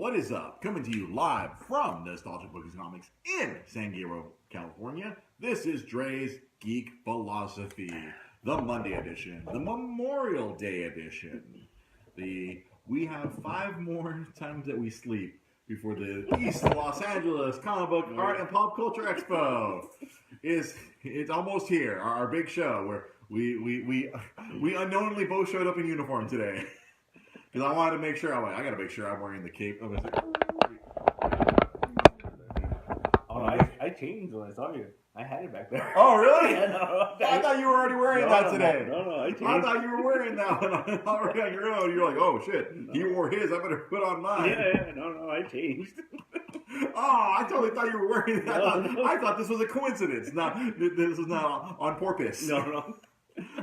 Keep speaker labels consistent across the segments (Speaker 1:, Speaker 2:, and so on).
Speaker 1: What is up? Coming to you live from Nostalgic Bookies Comics in San Diego, California. This is Dre's Geek Philosophy, the Monday edition, the Memorial Day edition. We have 5 more times that we sleep before the East Los Angeles Comic Book Art and Pop Culture Expo it's almost here. Our big show where we unknowingly both showed up in uniform today. Because I wanted to make sure, I gotta make sure I'm wearing the cape.
Speaker 2: I changed when I saw you. I had it back there.
Speaker 1: Oh, really?
Speaker 2: Yeah, no,
Speaker 1: I thought you were already wearing that today.
Speaker 2: No, I changed.
Speaker 1: I thought you were wearing that one already on your own. You're like, oh shit, he wore his, I better put on mine.
Speaker 2: Yeah, no, I changed.
Speaker 1: Oh, I totally thought you were wearing that.
Speaker 2: No.
Speaker 1: I thought this was a coincidence. This was not on purpose.
Speaker 2: No.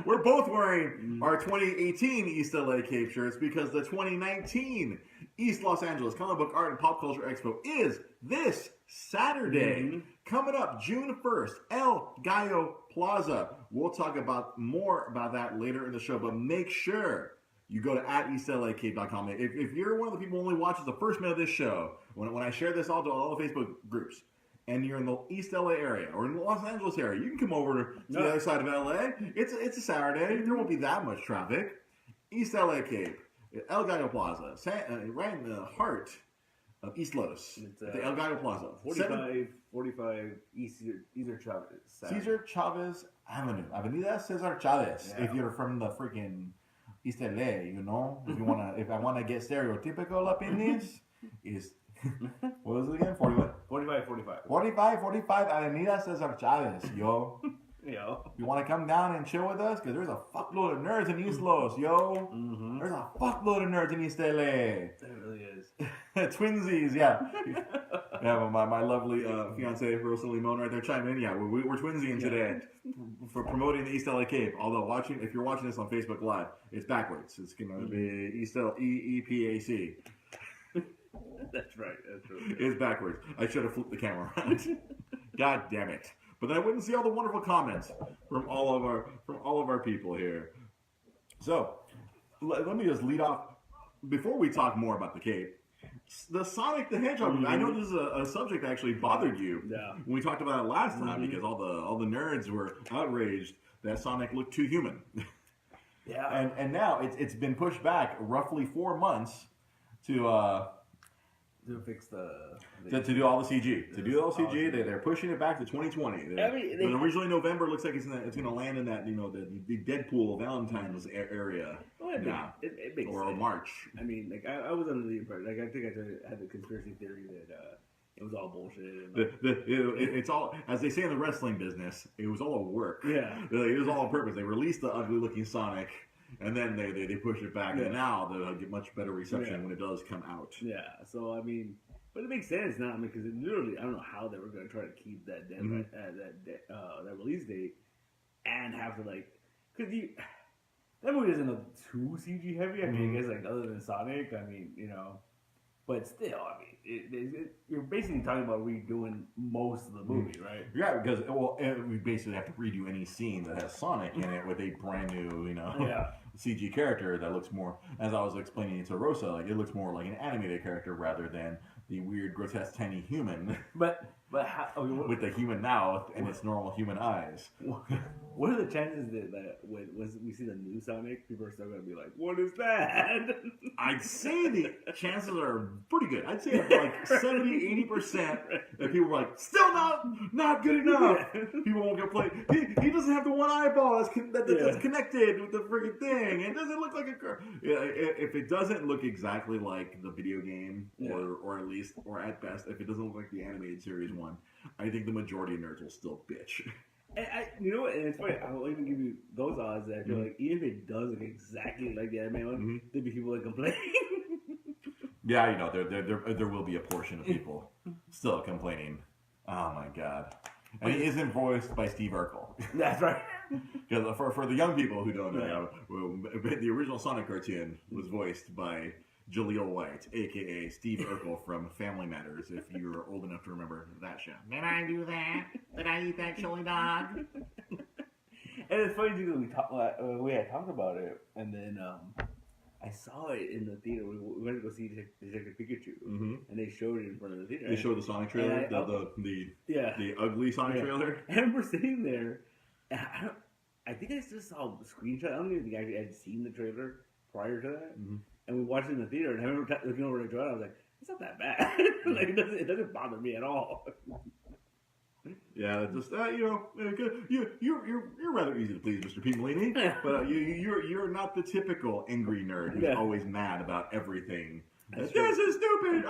Speaker 1: We're both wearing our 2018 East LA Cape shirts because the 2019 East Los Angeles Comic Book Art and Pop Culture Expo is this Saturday. Coming up June 1st, El Gallo Plaza. We'll talk more about that later in the show, but make sure you go to @eastlacape.com. If you're one of the people who only watches the first minute of this show, when I share this all to all the Facebook groups, and you're in the East LA area or in the Los Angeles area, you can come over to the other side of LA. It's a Saturday. There won't be that much traffic. East LA Cape, El Gallo Plaza, right in the heart of East Los. It's the El Gallo Plaza.
Speaker 2: 45 Cesar Chavez.
Speaker 1: Cesar Chavez Avenue. Avenida Cesar Chavez. Yeah. If you're from the freaking East LA, you know, if I wanna get stereotypical up in this, is what was it again? 45 Avenida Cesar Chavez, yo.
Speaker 2: Yo.
Speaker 1: You want to come down and chill with us? Because there's a fuckload of nerds in East Los, yo. There's a fuckload of nerds in East LA.
Speaker 2: There really is.
Speaker 1: Twinsies, yeah. Yeah, my lovely fiance, Rosa Limon, right there chiming in. Yeah, we're twinsying today for promoting the East LA Cape. Although if you're watching this on Facebook Live, it's backwards. It's going to be East LA EEPAC.
Speaker 2: That's right.
Speaker 1: It's backwards. I should have flipped the camera around. God damn it! But then I wouldn't see all the wonderful comments from all of our people here. So let me just lead off before we talk more about the Cape. The Sonic the Hedgehog. I know this is a subject that actually bothered you when we talked about it last time because all the nerds were outraged that Sonic looked too human.
Speaker 2: Yeah.
Speaker 1: And now it's been pushed back roughly 4 months to
Speaker 2: fix
Speaker 1: to do all the CG. To do all the CG, they're pushing it back to 2020. Originally November looks like it's going to land in that the Deadpool Valentine's area.
Speaker 2: Well, it makes
Speaker 1: or
Speaker 2: sense.
Speaker 1: March.
Speaker 2: I mean, I was under the impression. I think I had the conspiracy theory that it was all bullshit.
Speaker 1: It's all, as they say in the wrestling business, it was all a work.
Speaker 2: Yeah,
Speaker 1: it was all on purpose. They released the ugly looking Sonic. And then they push it back, and now they'll get much better reception when it does come out.
Speaker 2: Yeah, so I mean, but it makes sense now. I mean, because literally, I don't know how they were going to try to keep that that release date, and have to because that movie doesn't look too CG heavy. I mean, I guess other than Sonic, I mean, but still, I mean, you're basically talking about redoing most of the movie, right?
Speaker 1: Yeah, because we basically have to redo any scene that has Sonic in it with a brand new, CG character that looks more, as I was explaining to Rosa, it looks more like an animated character rather than the weird, grotesque, tiny human.
Speaker 2: But how,
Speaker 1: with the human mouth and its normal human eyes.
Speaker 2: What are the chances that when we see the new Sonic, people are still going to be like, "What is that?"
Speaker 1: I'd say the chances are pretty good. I'd say 70-80% that people are still not good enough. People won't get played. He doesn't have the one eyeball that's connected with the freaking thing. It doesn't look like a car. If it doesn't look exactly like the video game, or at best, if it doesn't look like the animated series one, I think the majority of nerds will still bitch.
Speaker 2: And you know what? And it's funny. I will even give you those odds that I feel like even if it does look exactly like the anime one, there'll be people that complain.
Speaker 1: Yeah, there will be a portion of people still complaining. Oh my god! And he isn't voiced by Steve Urkel.
Speaker 2: That's right.
Speaker 1: Because for the young people who don't know, the original Sonic cartoon was voiced by Jaleel White, a.k.a. Steve Urkel from Family Matters, if you're old enough to remember that show. Did I do that? Did I eat that chili dog?
Speaker 2: And it's funny, too, we had talked about it, and then I saw it in the theater. We went to go see Detective Pikachu, and they showed it in front of the theater.
Speaker 1: They showed the Sonic trailer, the ugly Sonic trailer.
Speaker 2: I remember sitting there. And I think I just saw the screenshot. I don't even think I had seen the trailer prior to that. And we watched it in the theater. And I remember looking over at Joanna. I was like, "It's not that bad. Like it doesn't bother me at all."
Speaker 1: Yeah, just you're rather easy to please, Mr. Pete Molini. But you're not the typical angry nerd who's always mad about everything. This is stupid.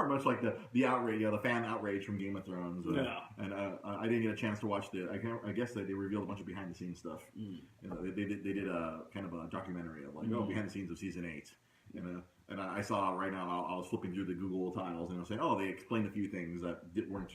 Speaker 1: Much like the outrage, the fan outrage from Game of Thrones. And I didn't get a chance to watch I guess they revealed a bunch of behind the scenes stuff. They did a kind of a documentary of like behind the scenes of season 8. And I saw right now. I was flipping through the Google tiles and I was saying, they explained a few things that weren't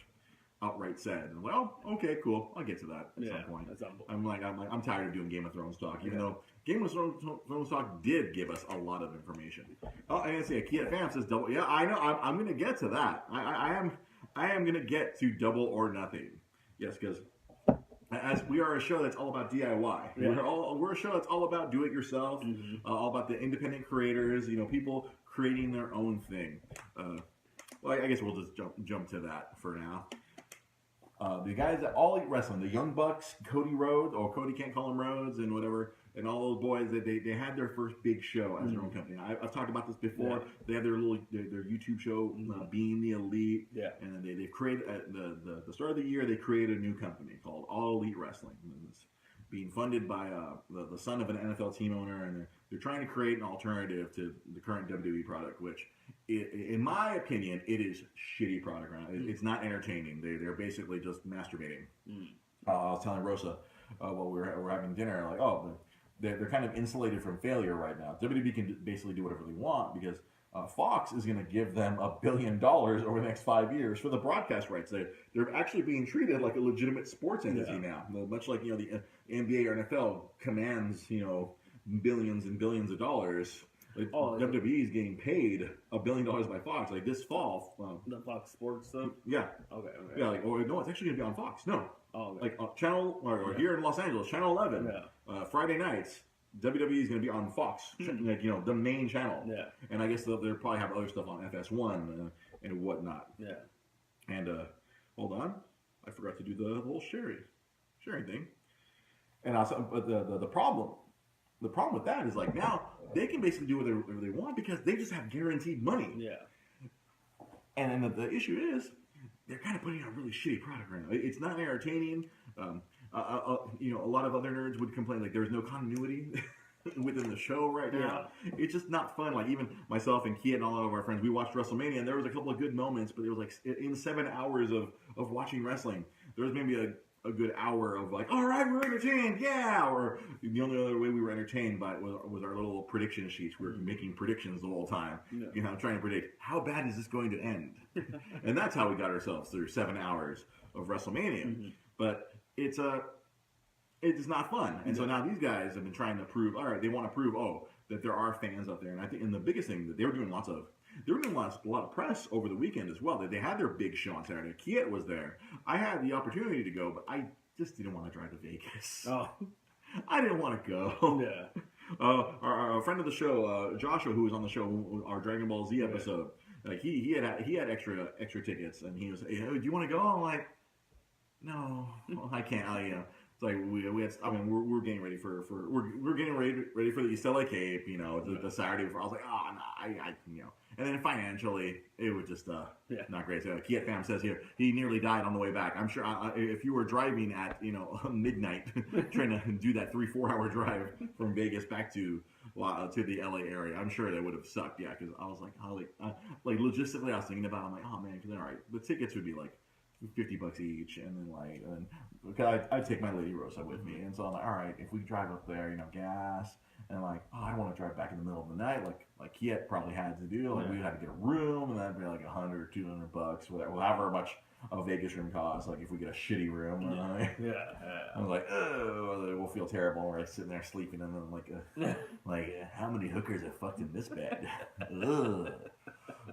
Speaker 1: outright said. And well, okay, cool. I'll get to that at some point. I'm tired of doing Game of Thrones talk, even though Game of Thrones talk did give us a lot of information. I'm gonna say Kia Fam says double. Yeah, I know. I'm gonna get to that. I am gonna get to Double or Nothing. Yes, because as we are a show that's all about DIY. We're a show that's all about do it yourself. All about the independent creators. People creating their own thing. Well, I guess we'll just jump to that for now. The guys at All Elite Wrestling, the Young Bucks, Cody Rhodes, or Cody can't call him Rhodes, and whatever, and all those boys, they had their first big show as their own company. I've talked about this before. They have their YouTube show, Being the Elite, and they've created at the start of the year. They created a new company called All Elite Wrestling. It's being funded by the son of an NFL team owner, and they're trying to create an alternative to the current WWE product, which, in my opinion, it is shitty product. Right? It's not entertaining. They're basically just masturbating. I was telling Rosa while we were having dinner, like, they're kind of insulated from failure right now. WWE can basically do whatever they want because Fox is going to give them $1 billion over the next 5 years for the broadcast rights. They're actually being treated like a legitimate sports entity now, much like the NBA or NFL commands billions and billions of dollars. WWE is getting paid $1 billion by Fox. Like this fall,
Speaker 2: the Fox Sports stuff.
Speaker 1: Yeah.
Speaker 2: Okay.
Speaker 1: Yeah. No, it's actually going to be on Fox. No.
Speaker 2: Oh. Okay.
Speaker 1: Like channel or here in Los Angeles, Channel 11. Yeah. Friday nights. WWE is going to be on Fox, the main channel. Yeah. And I guess they'll probably have other stuff on FS1 and whatnot. Yeah. And hold on, I forgot to do the whole sharing thing. And also, but the problem with that is like now they can basically do whatever they want because they just have guaranteed money. Yeah. And then the issue is they're kind of putting out really shitty product right now. It's not entertaining. A lot of other nerds would complain like there's no continuity within the show right now. Yeah. It's just not fun. Like even myself and Kia and all of our friends, we watched WrestleMania and there was a couple of good moments, but it was like in 7 hours of watching wrestling, there was maybe a good hour of like, all right, we're entertained, yeah. Or the only other way we were entertained by it was our little prediction sheets. We were making predictions the whole time, trying to predict how bad is this going to end, and that's how we got ourselves through 7 hours of WrestleMania. But it's not fun, and so now these guys have been trying to prove. All right, they want to prove that there are fans out there, and I think the biggest thing that they were doing a lot of press over the weekend as well. That they had their big show on Saturday. Kiet was there. I had the opportunity to go, but I just didn't want to drive to Vegas. Oh, I didn't want to go. Yeah. Our friend of the show, Joshua, who was on the show, our Dragon Ball Z episode, like he had extra tickets, and he was, hey, do you want to go? I'm like, no, I can't. It's like we had. I mean, we're getting ready for we're getting ready for the East LA Cape. The Saturday before. I was like, no, I. And then financially, it was just not great. So Kiet Fam says here he nearly died on the way back. I'm sure if you were driving at midnight trying to do that 3-4 hour drive from Vegas back to the LA area, I'm sure that would have sucked. Yeah, because I was like logistically, I was thinking about. I'm like, oh man, because all right, the tickets would be like $50 each, and then because I'd take my Lady Rosa with me, and so I'm like, all right, if we drive up there, gas, and like, I don't want to drive back in the middle of the night, like Kiet probably had to do, like we had to get a room, and that'd be like $100 or $200, whatever, however much a Vegas room costs, like if we get a shitty room, I was like, oh, we'll feel terrible, and we're like sitting there sleeping, and then how many hookers have fucked in this bed?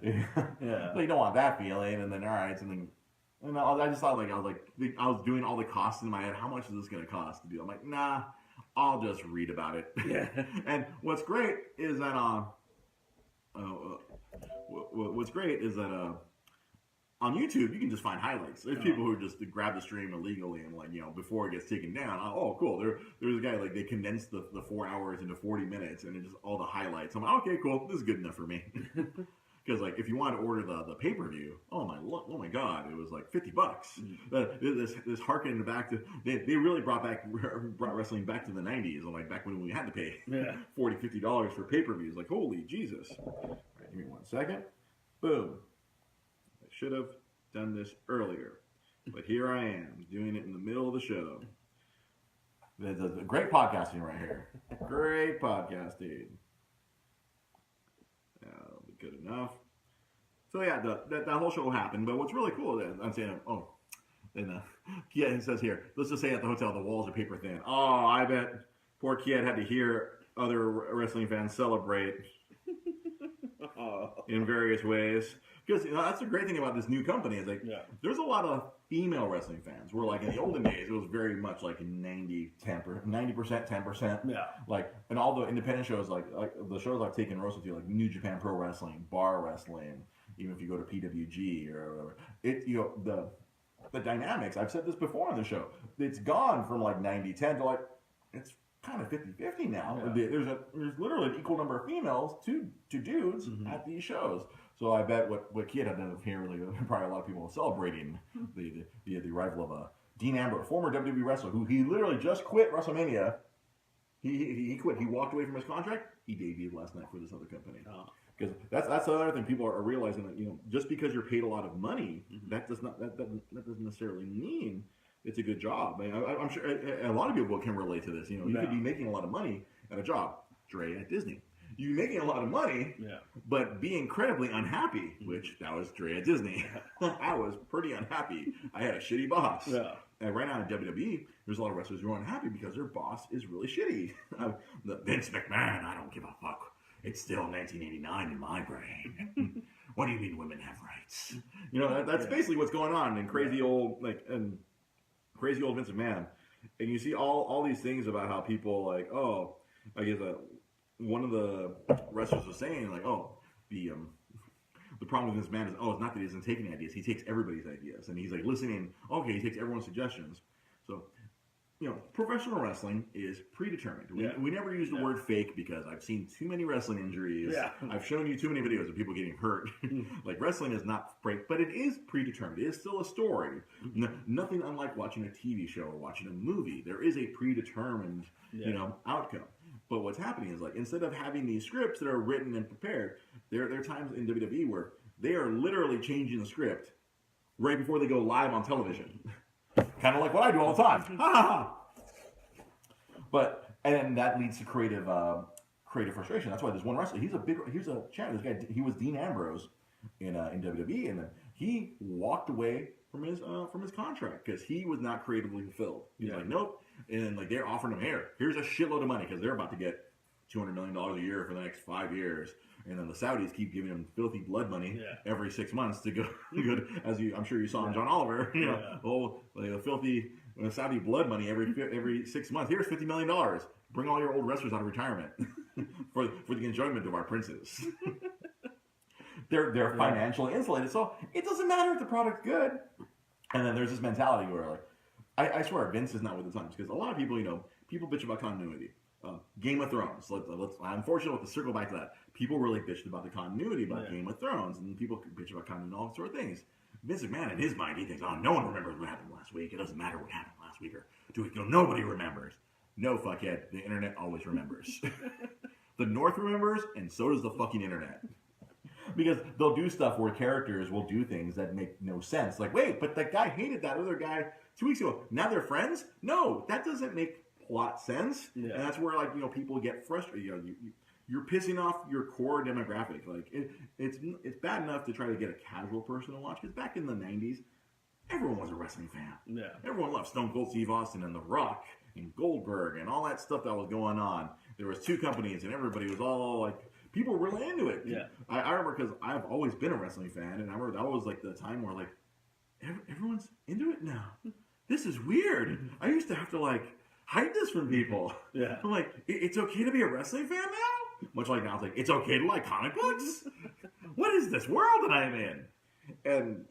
Speaker 1: Yeah. So you don't want that feeling, and then all right, something. And I just thought I was doing all the costs in my head. How much is this going to cost to do? I'm like, nah, I'll just read about it.
Speaker 2: Yeah.
Speaker 1: And what's great is that on YouTube, you can just find highlights. There's people who just grab the stream illegally and before it gets taken down. Oh, cool. There's a guy they condensed the 4 hours into 40 minutes and it's just all the highlights. I'm like, okay, cool. This is good enough for me. Because if you want to order the pay-per-view, oh my God, it was like $50. This harkening back to they really brought wrestling back to the 90s, like back when we had to pay $40-$50 for pay-per-views. Like, holy Jesus! All right, give me 1 second. Boom. Should have done this earlier, but here I am doing it in the middle of the show. There's a great podcasting right here. Great podcasting. That'll be good enough. So yeah, that whole show happened. But what's really cool is I'm saying, Kiet says here, let's just say at the hotel the walls are paper thin. Oh, I bet poor Kiet had to hear other wrestling fans celebrate in various ways. Because that's the great thing about this new company is there's a lot of female wrestling fans. Where like in the olden days, it was very much like 90%, 10%.
Speaker 2: Yeah.
Speaker 1: Like and all the independent shows, like the shows I've taken Rosa to, like New Japan Pro Wrestling, Bar Wrestling, even if you go to PWG or whatever, the dynamics. I've said this before on the show. It's gone from like 90-10 to like it's kind of 50-50 now. Yeah. There's literally an equal number of females to dudes at these shows. So I bet what Kid had done here, really, probably a lot of people celebrating the arrival of Dean Ambrose, former WWE wrestler, who he literally just quit WrestleMania. He quit. He walked away from his contract. He debuted last night for this other company. Because that's the other thing people are realizing that just because you're paid a lot of money, that doesn't necessarily mean it's a good job. I'm sure a lot of people can relate to this. You could be making a lot of money at a job. Dre at Disney. You making a lot of money, but be incredibly unhappy, which that was Dre at Disney. I was pretty unhappy. I had a shitty boss. Yeah. And right now in WWE, there's a lot of wrestlers who are unhappy because their boss is really shitty. Vince McMahon, I don't give a fuck. It's still 1989 in my brain. What do you mean women have rights? That's basically what's going on in crazy old Vince McMahon. And you see all these things about how people I guess one of the wrestlers was saying the problem with this man is it's not that he doesn't take any ideas, he takes everybody's ideas and he's like listening. Okay, he takes everyone's suggestions. So professional wrestling is predetermined. We never use the word fake because I've seen too many wrestling injuries. I've shown you too many videos of people getting hurt. Like wrestling is not fake, but it is predetermined. It is still a story. Nothing unlike watching a TV show or watching a movie. There is a predetermined outcome. But what's happening is instead of having these scripts that are written and prepared, there are times in WWE where they are literally changing the script right before they go live on television. Kind of like what I do all the time. And that leads to creative frustration. That's why there's one wrestler. He's a champ. This guy, he was Dean Ambrose in WWE, and then he walked away from his contract because he was not creatively fulfilled. He's like, nope. And then they're offering him here's a shitload of money because they're about to get $200 million a year for the next 5 years. And then the Saudis keep giving him filthy blood money every 6 months to go as I'm sure you saw in John Oliver. The filthy Saudi blood money every 6 months. Here's $50 million. Bring all your old wrestlers out of retirement for the enjoyment of our princes. They're financially insulated, so it doesn't matter if the product's good. And then there's this mentality where I swear Vince is not with the times because a lot of people people bitch about continuity. Game of Thrones. I'm fortunate to circle back to that. People really bitched about the continuity about Game of Thrones, and people bitch about continuity and all sorts of things. Vince McMahon, in his mind, he thinks, no one remembers what happened last week. It doesn't matter what happened last week or 2 weeks ago. Nobody remembers. No, fuckhead. The internet always remembers. The North remembers, and so does the fucking internet. Because they'll do stuff where characters will do things that make no sense. Like, wait, but that guy hated that other guy 2 weeks ago. Now they're friends? No, that doesn't make plot sense. And that's where people get frustrated. You're pissing off your core demographic. It's bad enough to try to get a casual person to watch because back in the 90s, everyone was a wrestling fan. Everyone loved Stone Cold Steve Austin and The Rock and Goldberg and all that stuff that was going on. There was 2 companies and everybody was all people were really into it. I remember because I've always been a wrestling fan, and I remember that was the time where everyone's into it now. This is weird. I used to have to hide this from people.
Speaker 2: Yeah.
Speaker 1: I'm like, it's okay to be a wrestling fan now? Much like now, it's like, it's okay to like comic books? What is this world that I'm in?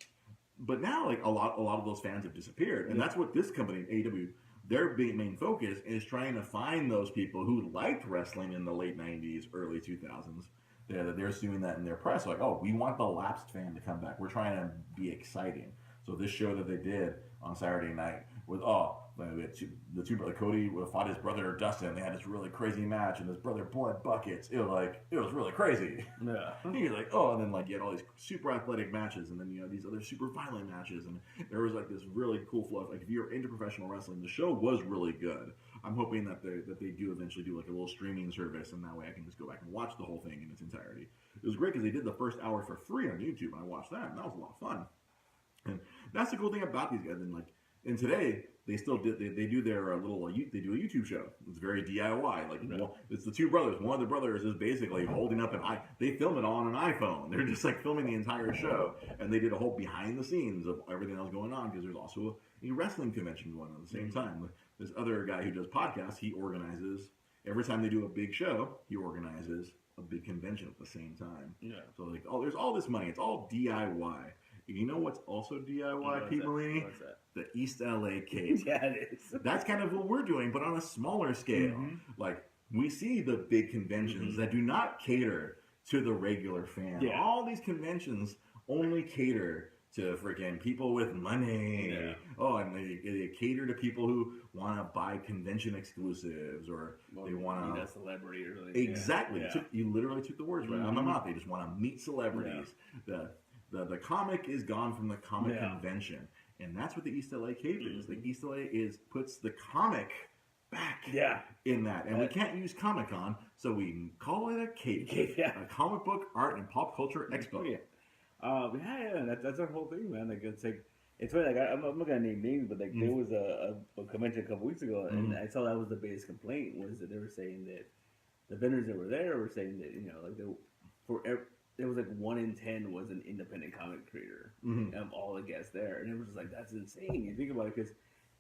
Speaker 1: But now, like, a lot of those fans have disappeared. And that's what this company, AEW, their main focus is trying to find those people who liked wrestling in the late 90s, early 2000s. They're doing that in their press. Like, oh, we want the lapsed fan to come back. We're trying to be exciting. So this show that they did on Saturday night with, the two brother Cody fought his brother Dustin. They had this really crazy match, and his brother Blood Buckets. It was really crazy.
Speaker 2: Yeah.
Speaker 1: You're like, oh, and then like you had all these super athletic matches, and then you know these other super violent matches, and there was like this really cool flow. Like if you're into professional wrestling, the show was really good. I'm hoping that they do eventually do like a little streaming service, and that way I can just go back and watch the whole thing in its entirety. It was great because they did the first hour for free on YouTube, and I watched that, and that was a lot of fun. And that's the cool thing about these guys. And today they still they do their they do a YouTube show. It's very DIY. Like it's the two brothers. One of the brothers is basically holding up they film it on an iPhone. They're just like filming the entire show, and they did a whole behind the scenes of everything that was going on because there's also a wrestling convention going on at the same time. This other guy who does podcasts, he organizes every time they do a big show. He organizes a big convention at the same time. Yeah. So like, there's all this money. It's all DIY. You know what's also DIY, Pete Malini?
Speaker 2: What's that?
Speaker 1: The East LA Cape.
Speaker 2: Yeah, it is.
Speaker 1: That's kind of what we're doing, but on a smaller scale. Mm-hmm. Like, we see the big conventions that do not cater to the regular fan. Yeah. All these conventions only cater to freaking people with money. Yeah. Oh, and they cater to people who want to buy convention exclusives, or they want to
Speaker 2: meet a celebrity or something.
Speaker 1: Exactly.
Speaker 2: Yeah.
Speaker 1: You literally took the words right out of my mouth. They just want to meet celebrities. Yeah. The comic is gone from the comic convention, and that's what the East LA Cape is. The East LA puts the comic back in that, and we can't use Comic-Con, so we call it a Cape. A comic book, art, and pop culture expo.
Speaker 2: That's our whole thing, man. Like it's funny. Like I'm not gonna name names, but like there was a convention a couple weeks ago, and I saw that was the biggest complaint was that they were saying that the vendors that were there were saying that there was like 1 in 10 was an independent comic creator of all the guests there, and it was just like, that's insane. You think about it, because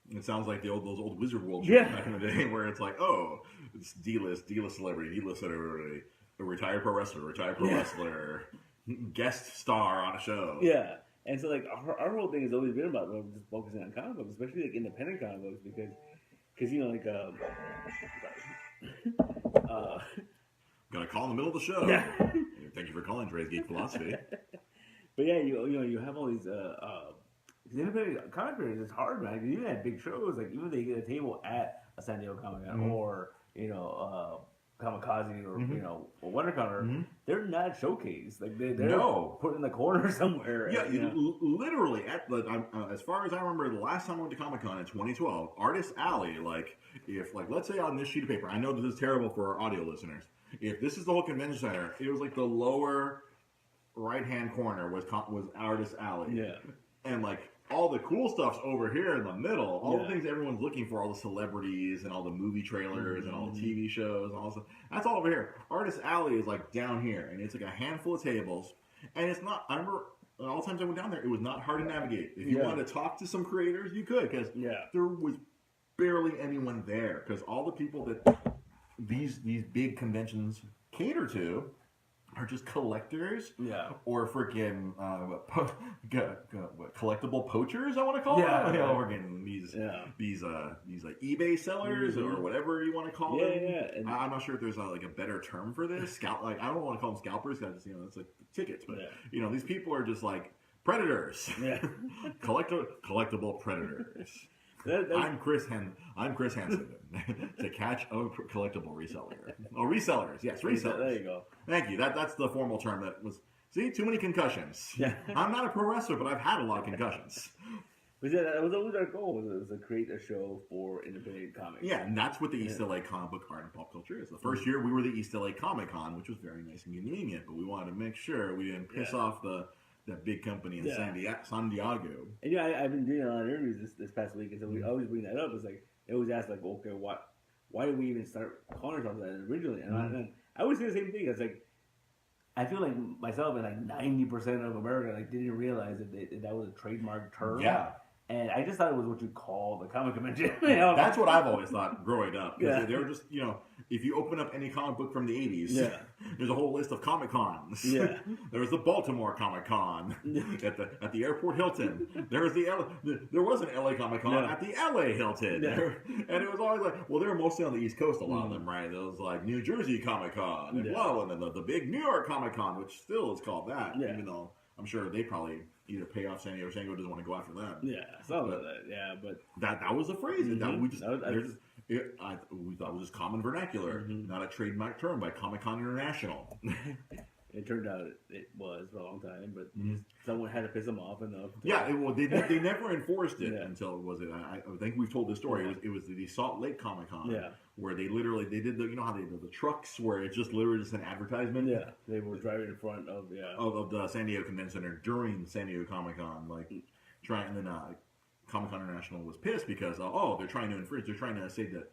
Speaker 1: it sounds like those old Wizard World shows back in the day, where it's like, oh, it's D-list celebrity, D-list celebrity, a retired pro wrestler, guest star on a show.
Speaker 2: Yeah, and so like our whole thing has always been about just focusing on comic books, especially like independent comic books, because you know like
Speaker 1: gonna call in the middle of the show.
Speaker 2: Yeah.
Speaker 1: Thank you for calling Dre's Geek Philosophy.
Speaker 2: But yeah, you have all these independent comic creators. It's hard, man. Because even at big shows, like even if they get a table at a San Diego Comic Con or Kamikaze or or WonderCon, they're not showcased. Like they're put in the corner somewhere.
Speaker 1: Yeah, literally at as far as I remember, the last time I went to Comic Con in 2012, Artist Alley. Like if let's say on this sheet of paper, I know this is terrible for our audio listeners. If this is the whole convention center, it was like the lower right-hand corner was Artist Alley. Yeah. And like all the cool stuff's over here in the middle. All the things everyone's looking for, all the celebrities and all the movie trailers and all the TV shows and all stuff. That's all over here. Artist Alley is like down here, and it's like a handful of tables. And it's not, I remember all the times I went down there, it was not hard to navigate. If you wanted to talk to some creators, you could, because there was barely anyone there. Because all the people that these big conventions cater to are just collectors, or freaking collectable poachers. I want to call them. We're getting these like eBay sellers or whatever you want to call them. And I'm not sure if there's a better term for this. I don't want to call them scalpers because that's like tickets, but these people are just like predators. Collectible predators. I'm Chris Hansen to catch a collectible reseller. Oh, resellers. Yes, resellers.
Speaker 2: There you go.
Speaker 1: Thank you. That's the formal term that was. See, too many concussions. Yeah. I'm not a pro wrestler, but I've had a lot of concussions.
Speaker 2: But that was always our goal, was to create a show for independent comics.
Speaker 1: Yeah, and that's what the East LA Comic Book Art and Pop Culture is. The first year we were the East LA Comic Con, which was very nice and convenient, but we wanted to make sure we didn't piss off that big company in San Diego.
Speaker 2: And I've been doing a lot of interviews this past week, and so we always bring that up. It's like they always ask, like, okay, why did we even start calling ourselves that originally? And I always say the same thing. It's like I feel like myself and like 90% of America didn't realize that was a trademark term.
Speaker 1: Yeah.
Speaker 2: And I just thought it was what you call the comic convention. You know?
Speaker 1: That's what I've always thought growing up.
Speaker 2: Yeah.
Speaker 1: They were just, if you open up any comic book from the 80s,
Speaker 2: Yeah.
Speaker 1: there's a whole list of Comic Cons.
Speaker 2: Yeah.
Speaker 1: There was the Baltimore Comic Con at the Airport Hilton. There was there was an LA Comic Con at the LA Hilton.
Speaker 2: Yeah.
Speaker 1: And it was always like, well, they were mostly on the East Coast, a lot of them, right? There was like New Jersey Comic Con, and then the big New York Comic Con, which still is called that, even though I'm sure they probably either pay off San Diego or San Diego doesn't want to go after them.
Speaker 2: Yeah, something like that. Yeah, but
Speaker 1: that was the phrase. That we just we thought it was just common vernacular, not a trademark term by Comic Con International.
Speaker 2: It turned out it was for a long time, but someone had to piss them off enough.
Speaker 1: They never enforced it until I think we've told this story. It was the Salt Lake Comic Con, where they did the how they did the trucks where it's just literally just an advertisement.
Speaker 2: Yeah, they were driving in front of
Speaker 1: the San Diego Convention Center during San Diego Comic Con, and then Comic Con International was pissed because they're trying to infringe. They're trying to say that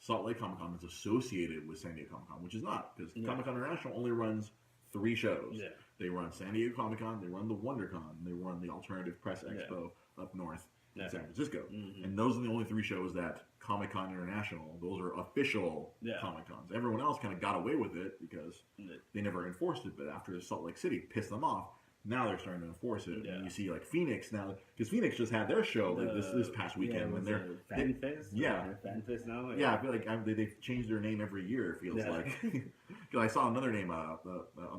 Speaker 1: Salt Lake Comic Con is associated with San Diego Comic Con, which is not, because Comic Con International only runs 3 shows. Yeah. They run San Diego Comic Con, they run the WonderCon, they run the Alternative Press Expo up north in San Francisco. And those are the only 3 shows that Comic Con International, those are official Comic Cons. Everyone else kind of got away with it because they never enforced it, but after Salt Lake City pissed them off, now they're starting to enforce it. And you see Phoenix now, because Phoenix just had their show this past weekend. When they're
Speaker 2: Fan Fest? Fan Fest now?
Speaker 1: Yeah, I feel like they've changed their name every year, it feels like. Because I saw another name, a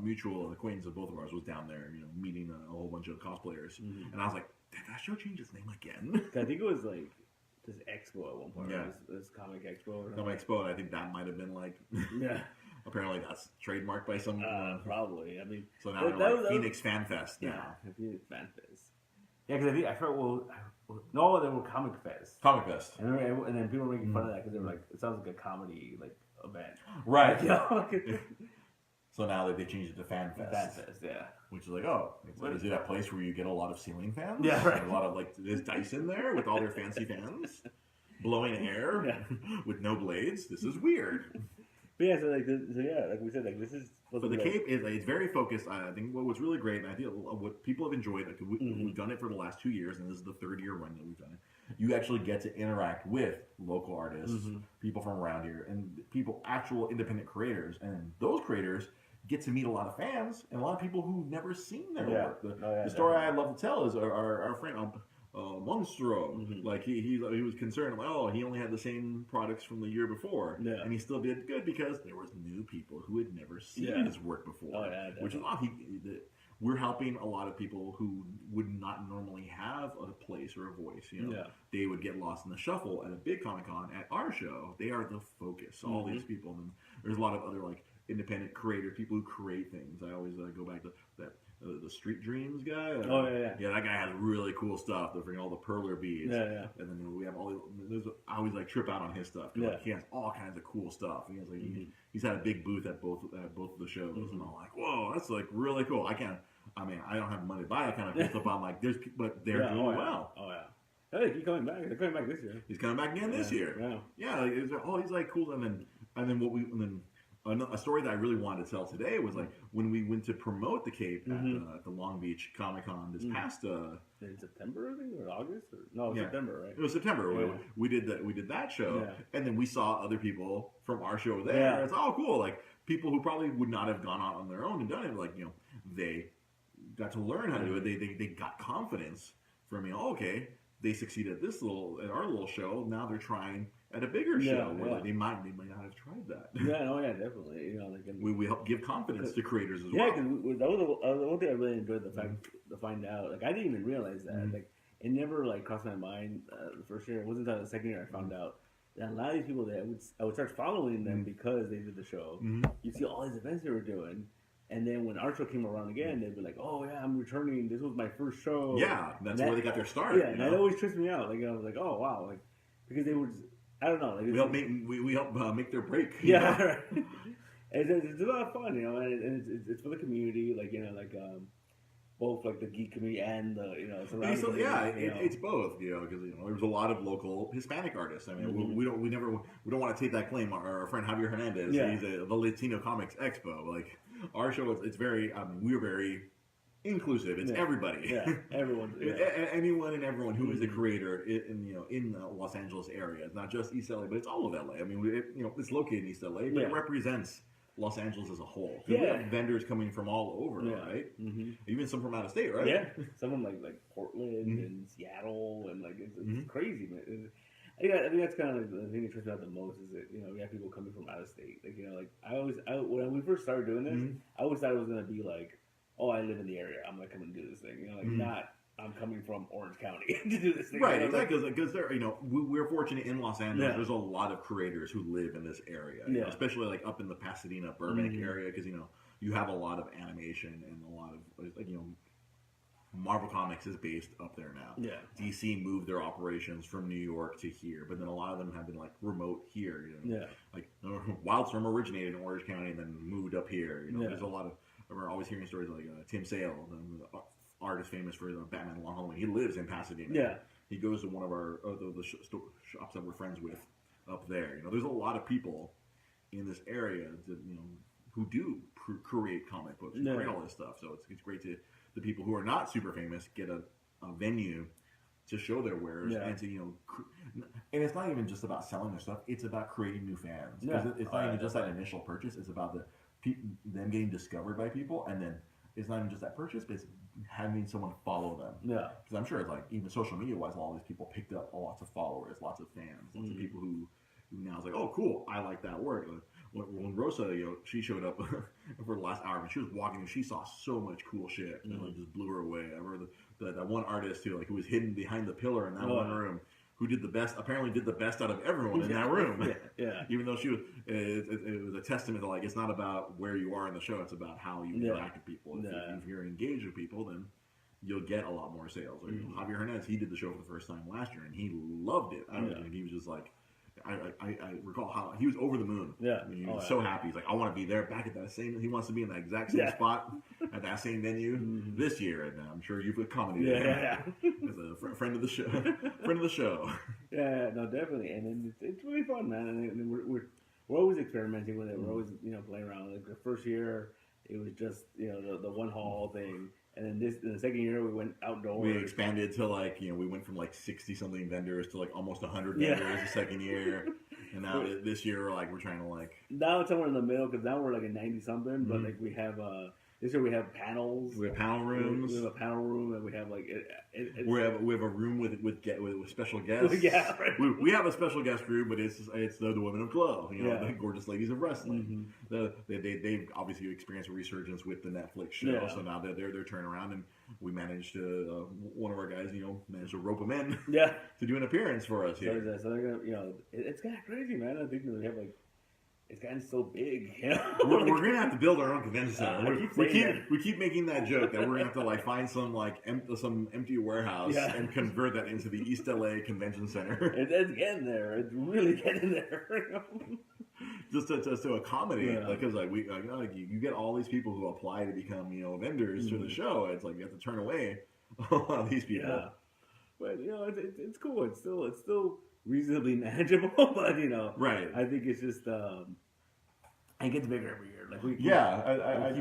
Speaker 1: mutual acquaintance of both of ours was down there, meeting a whole bunch of cosplayers. And I was like, did that show change its name again?
Speaker 2: I think it was like this Expo at one point. Yeah. It was Comic Expo.
Speaker 1: Comic Expo, and I think that might have been like... Apparently that's trademarked by some...
Speaker 2: probably. I mean...
Speaker 1: So now they're like Phoenix Fan Fest now.
Speaker 2: Yeah, Phoenix Fan Fest. Yeah, because I thought, no, they were Comic Fest.
Speaker 1: Comic Fest.
Speaker 2: And then people were making fun of that because they were like, it sounds like a comedy event.
Speaker 1: Right. So now they changed it to Fan Fest.
Speaker 2: Fan Fest, yeah.
Speaker 1: Which is like, is it a place where you get a lot of ceiling fans?
Speaker 2: Yeah, right.
Speaker 1: A lot of there's dice in there with all their fancy fans blowing air with no blades. This is weird.
Speaker 2: But yeah, like we said, this is.
Speaker 1: So the Cape it's very focused. I think what's really great, and I think what people have enjoyed, we've done it for the last 2 years, and this is the 3rd year run that we've done it. You actually get to interact with local artists, people from around here, and actual independent creators, and those creators get to meet a lot of fans and a lot of people who've never seen their work. The story I love to tell is our friend Monstro. Like he was concerned, he only had the same products from the year before, and he still did good because there was new people who had never seen his work before. Which is we're helping a lot of people who would not normally have a place or a voice. They would get lost in the shuffle at a big Comic Con. At our show, they are the focus. All these people, and there's a lot of other independent creators, people who create things. I always go back to that. The Street Dreams guy. Yeah, that guy has really cool stuff. They're all the perler beads. And then we have I always trip out on his stuff. He has all kinds of cool stuff. He has he's had a big booth at both of the shows, and I'm like, whoa, that's really cool. I don't have money to buy that kind of cool stuff. I'm like, but they're doing well.
Speaker 2: Oh yeah. Hey, he's coming back. They're coming back this year.
Speaker 1: He's coming back again this year. Yeah. He's cool. And then a story that I really wanted to tell today was when we went to promote the Cape at the Long Beach Comic Con this past
Speaker 2: in September, I think, or August, September, right?
Speaker 1: It was September.
Speaker 2: Yeah.
Speaker 1: We did that show, and then we saw other people from our show there. It's cool. People who probably would not have gone out on their own and done it. They got to learn how to do it. They got confidence from me. They succeeded at our little show. Now they're trying at a bigger show where they might not have tried that.
Speaker 2: Definitely.
Speaker 1: We help give confidence to creators as well.
Speaker 2: Yeah, because that was the one thing I really enjoyed to find out. I didn't even realize that. It never crossed my mind the first year. It wasn't until the second year I found out that a lot of these people that I would start following them because they did the show. You see all these events they were doing. And then when our show came around again, they'd be like, "Oh yeah, I'm returning. This was my first show."
Speaker 1: Yeah, that's where they got their start.
Speaker 2: Yeah, and that always trips me out. I was like, "Oh wow," because they were just, I don't know.
Speaker 1: We help make their break.
Speaker 2: Yeah, right. It's a lot of fun, and it's for the community, both the geek community and the surrounding community.
Speaker 1: It's both, because there's a lot of local Hispanic artists. I mean, we don't want to take that claim. Our friend Javier Hernandez, he's the Latino Comics Expo. Our show, it's very. We're very inclusive. It's everybody.
Speaker 2: Yeah, everyone. Yeah.
Speaker 1: Anyone and everyone who is a creator in the Los Angeles area. It's not just East LA, but it's all of LA. I mean, it's located in East LA, but it represents Los Angeles as a whole. We have vendors coming from all over, right? Mm-hmm. Even some from out of state, right?
Speaker 2: Yeah, some from like Portland and Seattle, and like it's crazy, man. I think that's kind of like the thing that trips me out the most is that we have people coming from out of state. Like when we first started doing this, I always thought it was gonna be like, oh, I live in the area, I'm gonna come and do this thing. Not I'm coming from Orange County to do this thing.
Speaker 1: Right, exactly. Because we're fortunate in Los Angeles. Yeah. There's a lot of creators who live in this area, especially like up in the Pasadena, Burbank area, because you have a lot of animation and a lot of Marvel Comics is based up there now. Yeah. DC moved their operations from New York to here, but then a lot of them have been like remote here. Yeah. Like Wildstorm originated in Orange County and then moved up here. There's a lot of. We're always hearing stories like Tim Sale, the artist famous for Batman Long Halloween. He lives in Pasadena. Yeah. He goes to one of our the shops that we're friends with up there. There's a lot of people in this area that who do create comic books, and create all this stuff. So it's great to the people who are not super famous get a venue to show their wares and to and it's not even just about selling their stuff. It's about creating new fans. Yeah. It's not even just that initial purchase. It's about them getting discovered by people, and then it's not even just that purchase, but it's having someone follow them. Yeah. Because I'm sure it's like even social media wise, all these people picked up lots of followers, lots of fans, lots of people who now is like, oh, cool, I like that work. When Rosa, she showed up for the last hour, and she was walking, and she saw so much cool shit, and it just blew her away. I remember that one artist who who was hidden behind the pillar in that one room, who apparently did the best out of everyone in that room. Yeah. Even though she was, it was a testament to it's not about where you are in the show, it's about how you interact with people. If you're engaged with people, then you'll get a lot more sales. Or Javier Hernandez, he did the show for the first time last year, and he loved it. He was just like. I recall how he was over the moon. Yeah, he was so happy. He's like, I want to be there, back at that same. He wants to be in that exact same spot at that same venue this year. And I'm sure you've accommodated him as a friend of the show. Friend of the show.
Speaker 2: Yeah, no, definitely, and it's really fun, man. And we're always experimenting with it. We're always playing around. Like the first year, it was just the one hall thing. And then in the second year, we went outdoors.
Speaker 1: We expanded to we went from 60 something vendors to almost 100 vendors the second year. And now this year, we're trying to
Speaker 2: now it's somewhere in the middle because now we're at 90 something. But we have this year we have panels.
Speaker 1: We have panel rooms.
Speaker 2: We have a panel room, and we have
Speaker 1: we have a room with special guests.
Speaker 2: Yeah, right.
Speaker 1: We have a special guest room, but it's the Women of Glow, the gorgeous ladies of wrestling. They've obviously experienced a resurgence with the Netflix show, so now they're turning around, and we managed to one of our guys managed to rope them in to do an appearance for us here.
Speaker 2: So they're gonna it's kind of crazy, man. I think we have it's gotten so big.
Speaker 1: We're gonna have to build our own convention center. We keep making that joke that we're gonna have to find some some empty warehouse and convert that into the East LA Convention Center.
Speaker 2: It's getting there. It's really getting there.
Speaker 1: Just to accommodate, because you get all these people who apply to become vendors for the show. It's you have to turn away a lot of these people. Yeah.
Speaker 2: But it's cool. It's still reasonably manageable, but
Speaker 1: right.
Speaker 2: I think it's just it gets bigger every year. We keep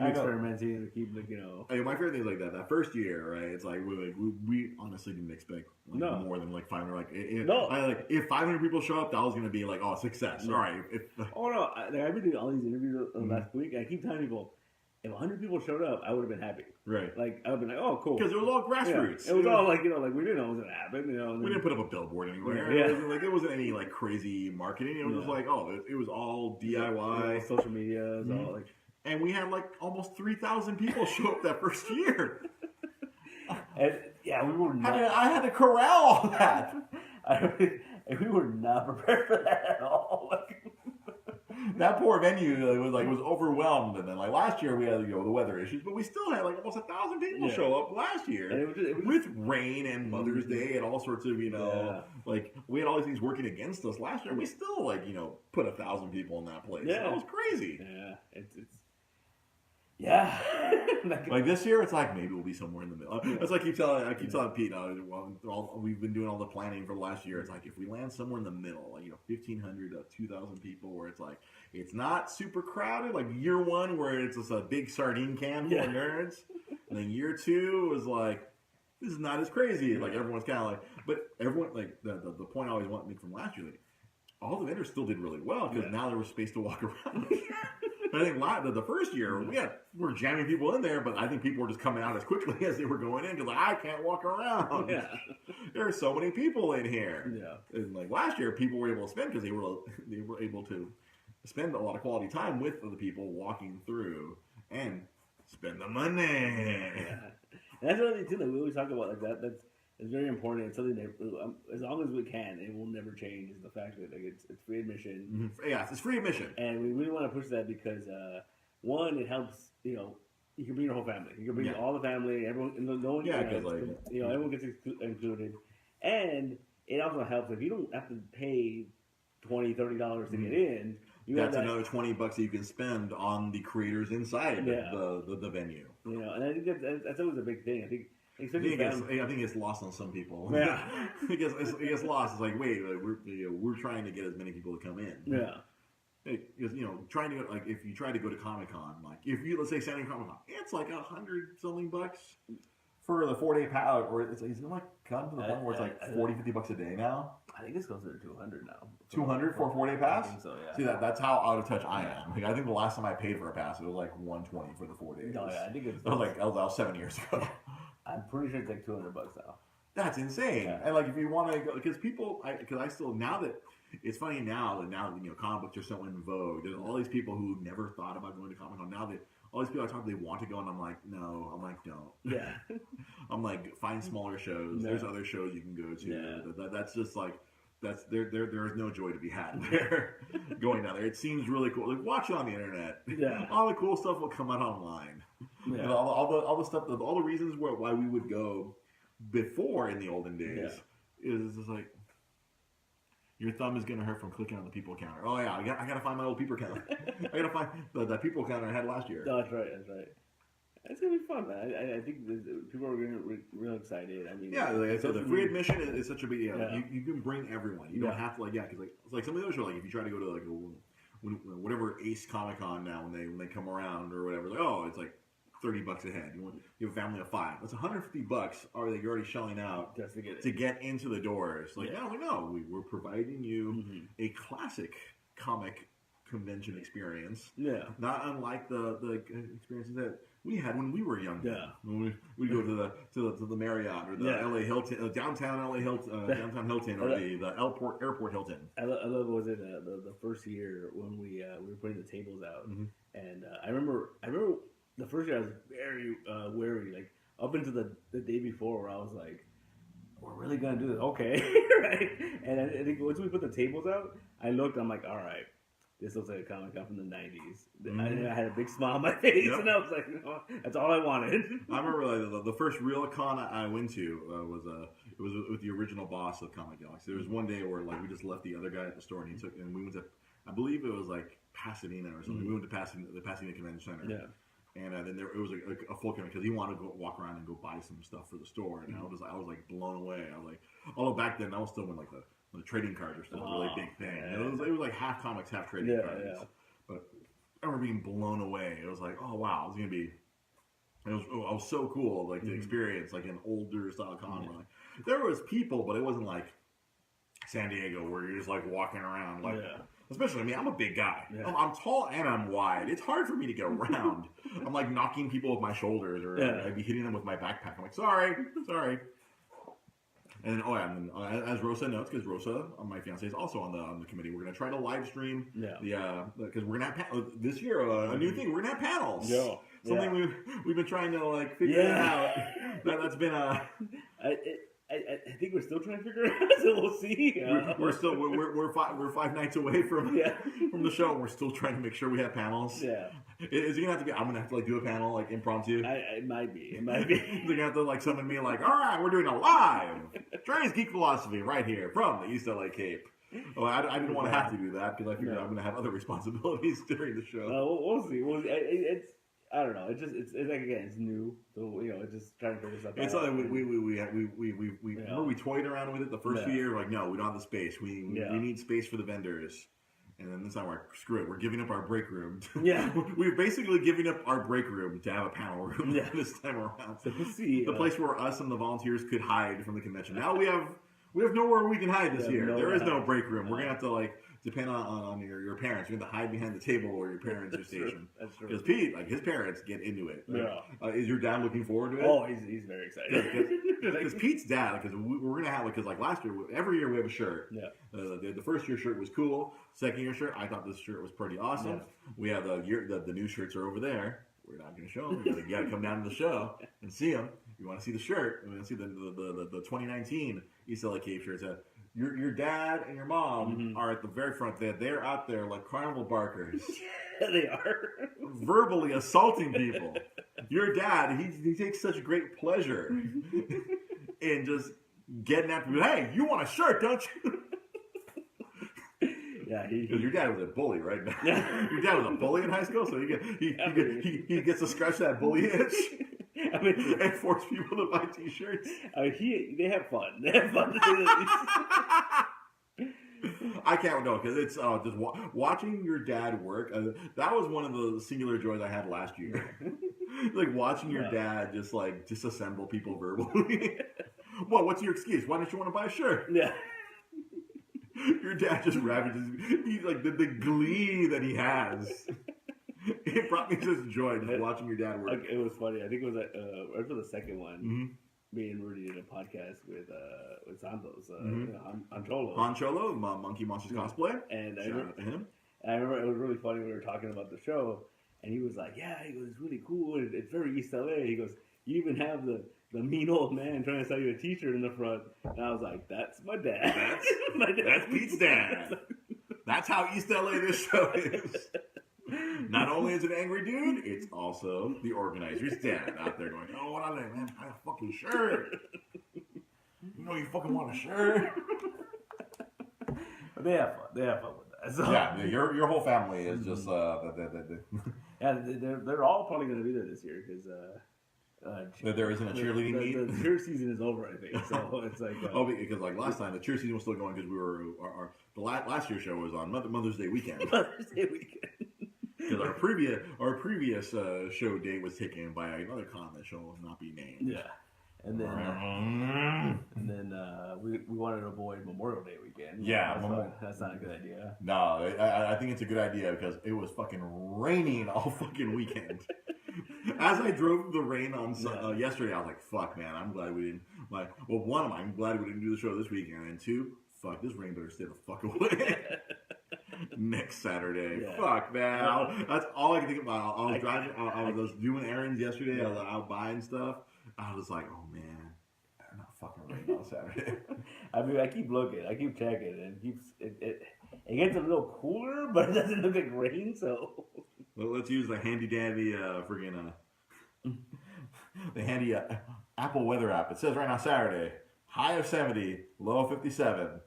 Speaker 2: experimenting. We keep
Speaker 1: my favorite thing is that first year, right? It's we honestly didn't expect more than 500. If 500 people show up, that was gonna be success. Yeah. All right.
Speaker 2: I've been doing all these interviews last week, and I keep telling people, if 100 people showed up, I would have been happy. Right. I would have been oh, cool.
Speaker 1: Because it was all grassroots.
Speaker 2: Yeah. It was all we didn't know it was going to happen.
Speaker 1: We didn't put up a billboard anywhere. Yeah. It wasn't any crazy marketing. It was just it was all DIY.
Speaker 2: Social media. All
Speaker 1: and we had almost 3,000 people show up that first year.
Speaker 2: And, we were not.
Speaker 1: I had to corral all that.
Speaker 2: We were not prepared for that at all.
Speaker 1: That poor venue was overwhelmed, and then last year we had the weather issues, but we still had almost 1,000 people show up last year with rain and Mother's Day and all sorts of we had all these things working against us last year. We still put 1,000 people in that place. Yeah, that was crazy.
Speaker 2: Yeah, it's
Speaker 1: this year, it's maybe we'll be somewhere in the middle. That's I keep telling Pete. We've been doing all the planning for last year. It's if we land somewhere in the middle, 1,500 to 2,000 people, where it's not super crowded, year one where it's just a big sardine can full of nerds. And then year 2 was like, this is not as crazy. Like everyone's kind of like, but everyone like the point I always want to make from last year, like all the vendors still did really well because now there was space to walk around. I think the first year we're jamming people in there, but I think people were just coming out as quickly as they were going in because like, I can't walk around.
Speaker 2: Yeah.
Speaker 1: There are so many people in here.
Speaker 2: Yeah.
Speaker 1: And like last year, people were able to spend because they were able to spend a lot of quality time with the people walking through and spend the money.
Speaker 2: Yeah. And that's another thing too that we always talk about like that. That's very important. It's something that as long as we can, it will never change. Is the fact that like it's free admission.
Speaker 1: Mm-hmm. Yeah, it's free admission,
Speaker 2: and we really want to push that because one, it helps. You can bring your whole family. You can bring all the family. Everyone, no one.
Speaker 1: Yeah, because
Speaker 2: everyone gets included, and it also helps if you don't have to pay $20, $30 to get in.
Speaker 1: That's another $20 that you can spend on the creators inside the venue.
Speaker 2: And I think that's always a big thing. I think
Speaker 1: it's lost on some people.
Speaker 2: Yeah,
Speaker 1: it gets lost. It's like, wait, we're trying to get as many people to come in.
Speaker 2: Yeah,
Speaker 1: because trying to go, like if you try to go to Comic-Con, like if you let's say San Diego Comic-Con, it's like $100 something for the 4-day pass, or it's like come to the point where it's like $40-$50 a day now.
Speaker 2: I think it's closer to 200 now.
Speaker 1: 200 for a 4-day pass?
Speaker 2: I think so, yeah.
Speaker 1: See, that's how out of touch I am. Like, I think the last time I paid for a pass, it was like $120 for the 4 days.
Speaker 2: No, yeah, I think it's...
Speaker 1: That was 7 years ago.
Speaker 2: I'm pretty sure it's like $200 now.
Speaker 1: That's insane. Yeah. And like, if you want to go, because I still, now that, it's funny now that comic books are so in vogue, there's all these people who never thought about going to Comic-Con, now that all these people I talk to, they want to go, and I'm like, no. I'm like, don't.
Speaker 2: Yeah.
Speaker 1: I'm like, find smaller shows. No. There's other shows you can go to. Yeah. That's just like, there is no joy to be had there. Going down there, it seems really cool. Like, watch it on the internet.
Speaker 2: Yeah.
Speaker 1: All the cool stuff will come out online. Yeah. All the stuff, all the reasons why we would go before in the olden days is just like, your thumb is gonna hurt from clicking on the people counter. Oh yeah, I gotta find my old people counter. I gotta find the people counter I had last year.
Speaker 2: No, that's right. It's gonna be fun, man. I think people are gonna be real excited. I mean,
Speaker 1: so the free admission is such a big deal. Yeah. You can bring everyone. You don't have to because it's like some of those shows. Like if you try to go to like whatever Ace Comic Con now when they come around or whatever, like it's like $30 a head. You have a family of 5. That's $150 or that you're already shelling out
Speaker 2: just
Speaker 1: to get into the doors. Like we're providing you a classic comic convention experience.
Speaker 2: Yeah,
Speaker 1: not unlike the experiences that we had when we were younger.
Speaker 2: Yeah,
Speaker 1: when we go to the Marriott or the LA Hilton, downtown LA Hilton, downtown Hilton, or the airport Hilton.
Speaker 2: I love was it the first year when we were putting the tables out, and I remember the first year I was very wary, like up into the day before, where I was like, we're really gonna do this, okay, right? And I think once we put the tables out, I'm like, all right. This looks like a Comic-Con from the 90s. I had a big smile on my face, and I was like, no, that's all I wanted.
Speaker 1: I remember the first real con I went to was with the original boss of Comic Galaxy. There was one day where we just left the other guy at the store, and we went to, I believe it was like Pasadena or something. We went to the Pasadena Convention Center. Yeah. And then it was a full convention because he wanted to go walk around and go buy some stuff for the store, and I was like blown away. I was like, although back then I was still when the trading cards are still a really big thing. Yeah. It was like half comics, half trading cards. Yeah. But I remember being blown away. It was like, oh wow, it was so cool, like the experience, like an older style con. There was people, but it wasn't like San Diego where you're just like walking around Especially me, I'm a big guy. Yeah. I'm tall and I'm wide. It's hard for me to get around. I'm like knocking people with my shoulders, or I'd be hitting them with my backpack. I'm like, sorry. And as Rosa notes, because Rosa, my fiance, is also on the committee, we're gonna try to live stream because we're gonna have this year a new thing. We're gonna have panels.
Speaker 2: Yeah.
Speaker 1: Something we've been trying to figure out. That's been
Speaker 2: I think we're still trying to figure it out, so we'll see.
Speaker 1: We're 5 nights away from the show, and we're still trying to make sure we have panels.
Speaker 2: Yeah.
Speaker 1: Is it gonna have to be? I'm gonna have to do a panel impromptu.
Speaker 2: It might be.
Speaker 1: They're gonna have to summon me all right, we're doing a live Dre's Geek Philosophy right here from the East LA Cape. Oh, I didn't want to have to do that because I figured I'm gonna have other responsibilities during the show.
Speaker 2: We'll see. I don't know. It's like, again, it's new, so it's just trying to figure stuff out.
Speaker 1: It's like we remember we toyed around with it the first few years. Like, no, we don't have the space. We need space for the vendors, And then this time we're like, screw it, we're giving up our break room.
Speaker 2: Yeah.
Speaker 1: We're basically giving up our break room to have a panel room this time around.
Speaker 2: So we'll see.
Speaker 1: The place where us and the volunteers could hide from the convention. Now we have nowhere we can hide this year. There is no break room. We're going to have to, like, depend on your parents. You're going to hide behind the table where your parents are stationed.
Speaker 2: That's true.
Speaker 1: Because Pete, like, his parents get into it. Like,
Speaker 2: Yeah.
Speaker 1: Is your dad looking forward to it?
Speaker 2: Oh, he's very excited.
Speaker 1: Because Pete's dad, because we're going to have, because like last year, every year we have a shirt.
Speaker 2: Yeah.
Speaker 1: The first year shirt was cool. Second year shirt, I thought this shirt was pretty awesome. Yeah. We have the new shirts are over there. We're not going to show them. You got to come down to the show and see them. You want to see the shirt? You want to see the 2019 East LA Cape shirts. Your dad and your mom are at the very front. They're out there like carnival barkers.
Speaker 2: Yeah, they are.
Speaker 1: Verbally assaulting people. Your dad, he takes such great pleasure in just getting after you. Hey, you want a shirt, don't you?
Speaker 2: Yeah,
Speaker 1: your dad was a bully, right? Your dad was a bully in high school, so he gets to scratch that bully itch. I mean, and force people to buy T-shirts.
Speaker 2: I mean, they have fun. They have fun to do this.
Speaker 1: I can't know because it's just watching your dad work. That was one of the singular joys I had last year. Like watching your dad just like disassemble people verbally. Well, what's your excuse? Why don't you want to buy a shirt?
Speaker 2: Yeah.
Speaker 1: Your dad just ravages. He's like the glee that he has. It brought me just joy just watching your dad work.
Speaker 2: It was funny. I think it was right for the second one. Me and Rudy did a podcast with Santos,
Speaker 1: Han Cholo, Monkey Monsters Cosplay.
Speaker 2: And I remember it was really funny. We were talking about the show, and he was like, "Yeah, he goes, it's really cool. It's very East LA." He goes, "You even have the mean old man trying to sell you a T-shirt in the front." And I was like, "That's my dad.
Speaker 1: That's Pete's dad. That's how East LA this show is." Not only is it an angry dude, it's also the organizer's dad out there going, "Oh, what I like, man? I got a fucking shirt. You know you fucking want a shirt."
Speaker 2: But they have fun. They have fun with that. So.
Speaker 1: Yeah, your whole family is just
Speaker 2: yeah, they're all probably going to be there this year because
Speaker 1: there isn't a cheerleading meet.
Speaker 2: The cheer season is over, I think. So it's like
Speaker 1: because like last time the cheer season was still going because we were the last year's show was on Mother's Day weekend.
Speaker 2: Mother's Day weekend.
Speaker 1: Because our previous show date was taken by another con that shall not be named.
Speaker 2: Yeah, and then we wanted to avoid Memorial Day weekend.
Speaker 1: Yeah,
Speaker 2: that's not a good idea.
Speaker 1: No, I think it's a good idea because it was fucking raining all fucking weekend. As I drove the rain on yesterday, I was like, "Fuck, man! I'm glad we didn't." I'm glad we didn't do the show this weekend, and two, fuck, this rain better stay the fuck away. Next Saturday. Yeah. Fuck, man. That's all I can think about. I was driving. I was doing errands yesterday. I was out buying stuff. I was like, oh, man. Better not fucking rain on Saturday.
Speaker 2: I mean, I keep looking. I keep checking. And it gets a little cooler, but it doesn't look like rain, so.
Speaker 1: Well, let's use the handy-dandy the handy Apple weather app. It says right now Saturday, high of 70, low of 57,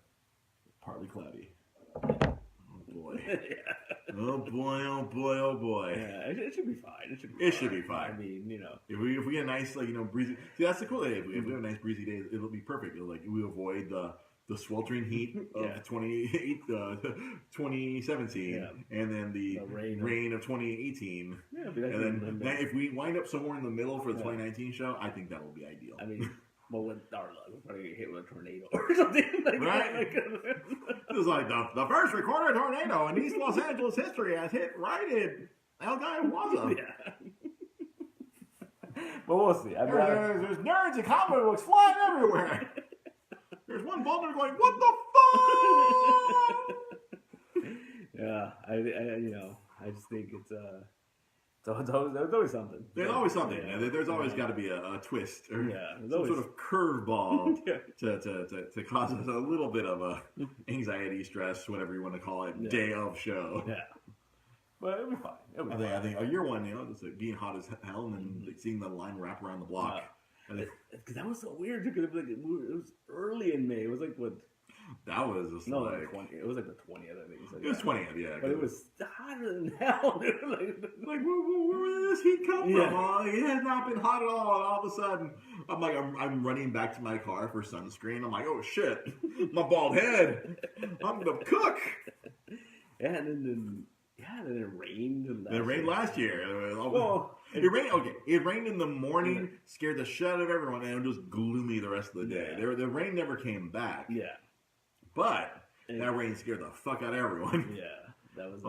Speaker 1: partly cloudy. Oh boy, oh boy, oh boy.
Speaker 2: Yeah, it should be fine.
Speaker 1: It should be fine.
Speaker 2: I mean, you know.
Speaker 1: If we get a nice, breezy... See, that's the cool thing. If we have a nice breezy day, it'll be perfect. We avoid the sweltering heat of 2017 and then the rain of 2018. Yeah, and then if we wind up somewhere in the middle for the 2019 show, I think that will be ideal.
Speaker 2: I mean... Well, with our luck, we'll probably get hit with a tornado or something like that.
Speaker 1: It was like the first recorded tornado in East Los Angeles history has hit right in El Gayawaza.
Speaker 2: Yeah. But we'll see.
Speaker 1: There's nerds and comic books flying everywhere. There's one boulder going, what the fuck?
Speaker 2: Yeah, I just think it's there's always something.
Speaker 1: There's always something. Yeah. There's always got to be a twist or some sort of curveball to cause us a little bit of a anxiety, stress, whatever you want to call it, day of show.
Speaker 2: Yeah, but it'll be fine.
Speaker 1: I think a year one, just being hot as hell and then seeing the line wrap around the block.
Speaker 2: Because that was so weird too. Because it was early in May. It was like what.
Speaker 1: That was just like
Speaker 2: 20. It was like the 20th, I think.
Speaker 1: It was 20th, yeah.
Speaker 2: But it was hotter than hell, dude.
Speaker 1: Like where did this heat come from? It has not been hot at all. And all of a sudden, I'm running back to my car for sunscreen. I'm like, oh shit, my bald head. I'm the cook.
Speaker 2: Yeah, and then it rained.
Speaker 1: It rained last year.
Speaker 2: It
Speaker 1: rained. Okay, it rained in the morning, scared the shit out of everyone, and it was gloomy the rest of the day.
Speaker 2: Yeah.
Speaker 1: The rain never came back.
Speaker 2: Yeah,
Speaker 1: but that rain scared the fuck out of everyone.
Speaker 2: Yeah, that was.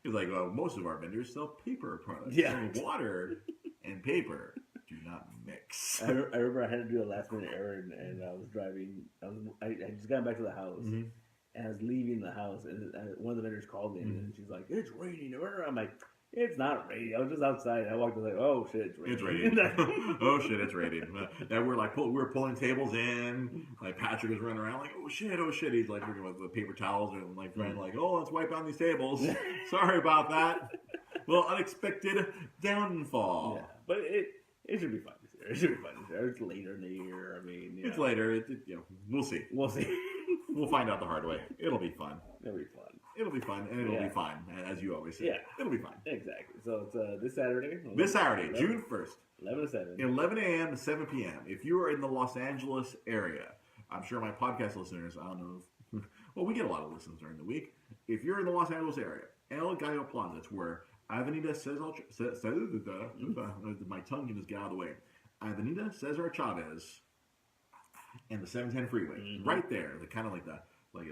Speaker 1: It's like most of our vendors sell paper products.
Speaker 2: Yeah,
Speaker 1: so water and paper do not mix.
Speaker 2: I remember I had to do a last minute errand, and I was driving. I just got back to the house.
Speaker 1: Mm-hmm.
Speaker 2: And I was leaving the house, and one of the vendors called me, and she's like, "It's raining." I'm like, "It's not raining. I was just outside." I walked. I was like, "Oh shit, it's raining."
Speaker 1: It's raining. Oh shit, it's raining. And we're pulling tables in. Like Patrick was running around like, "Oh shit, oh shit." He's like working with the paper towels and like trying like, "Oh, let's wipe down these tables." Sorry about that. Well, unexpected downfall.
Speaker 2: Yeah, but it should be fun this year. It should be fun this year. It's later in the year. I mean,
Speaker 1: it's later. We'll see.
Speaker 2: We'll see.
Speaker 1: We'll find out the hard way. It'll be fun.
Speaker 2: It'll be fun.
Speaker 1: It'll be fun, and it'll be fine, as you always say.
Speaker 2: Yeah.
Speaker 1: It'll be fine.
Speaker 2: Exactly. So it's this Saturday.
Speaker 1: This Saturday, June 1st.
Speaker 2: 11 to 7.
Speaker 1: 11 a.m. to 7 p.m. If you are in the Los Angeles area, I'm sure my podcast listeners, I don't know if, well, we get a lot of listens during the week. If you're in the Los Angeles area, El Gallo Plaza, it's where Avenida Cesar, my tongue can just get out of the way. Avenida Cesar Chavez and the 710 freeway, right there. The kind of like a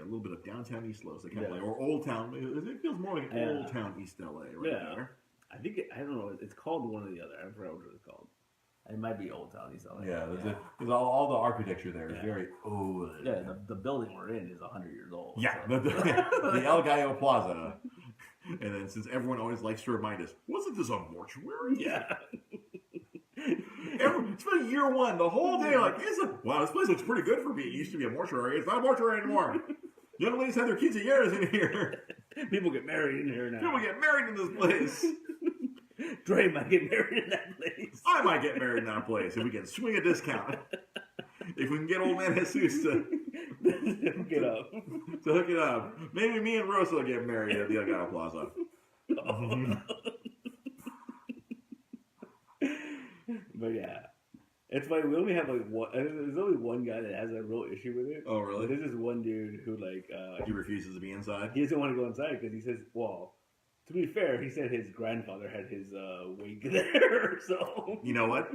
Speaker 1: little bit of downtown East Los, kind of like, or Old Town. It feels more like Old Town East LA, right there.
Speaker 2: I think I don't know. It's called one or the other. I forgot what it's called. It might be Old Town East LA.
Speaker 1: Yeah, because all the architecture there is very old.
Speaker 2: Yeah, the building we're in is 100 years old.
Speaker 1: Yeah,
Speaker 2: so.
Speaker 1: the El Gallo Plaza. And then since everyone always likes to remind us, wasn't this a mortuary?
Speaker 2: Yeah.
Speaker 1: It's been year one, the whole day, like, wow, this place looks pretty good for me. It used to be a mortuary. It's not a mortuary anymore. Young ladies have their kids of years in here.
Speaker 2: People get married in here now.
Speaker 1: People get married in this place.
Speaker 2: Dre might get married in that place.
Speaker 1: I might get married in that place if we can swing a discount. If we can get old man Jesus to
Speaker 2: hook it up.
Speaker 1: To hook it up. Maybe me and Rosa will get married at the El Gallo Plaza.
Speaker 2: But yeah, it's funny. We only have like one. There's only one guy that has a real issue with it.
Speaker 1: Oh, really?
Speaker 2: There's this one dude who like
Speaker 1: he refuses to be inside.
Speaker 2: He doesn't want to go inside because he says, "Well, to be fair, he said his grandfather had his wake there." So
Speaker 1: you know what?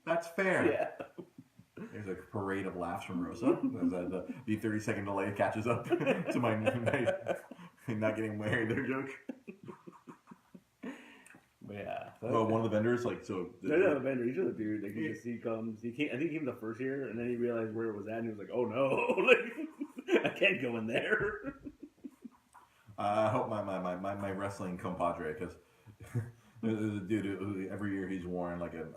Speaker 1: That's fair.
Speaker 2: Yeah.
Speaker 1: There's a parade of laughs from Rosa. The 30-second delay catches up to my not getting married there joke.
Speaker 2: But yeah.
Speaker 1: Well, one of the vendors, like, so.
Speaker 2: There's a vendor. He's just a dude. Like, he comes. I think he came the first year, and then he realized where it was at, and he was like, "Oh no, like I can't go in there."
Speaker 1: I hope my wrestling compadre, because there's a dude who every year he's worn like a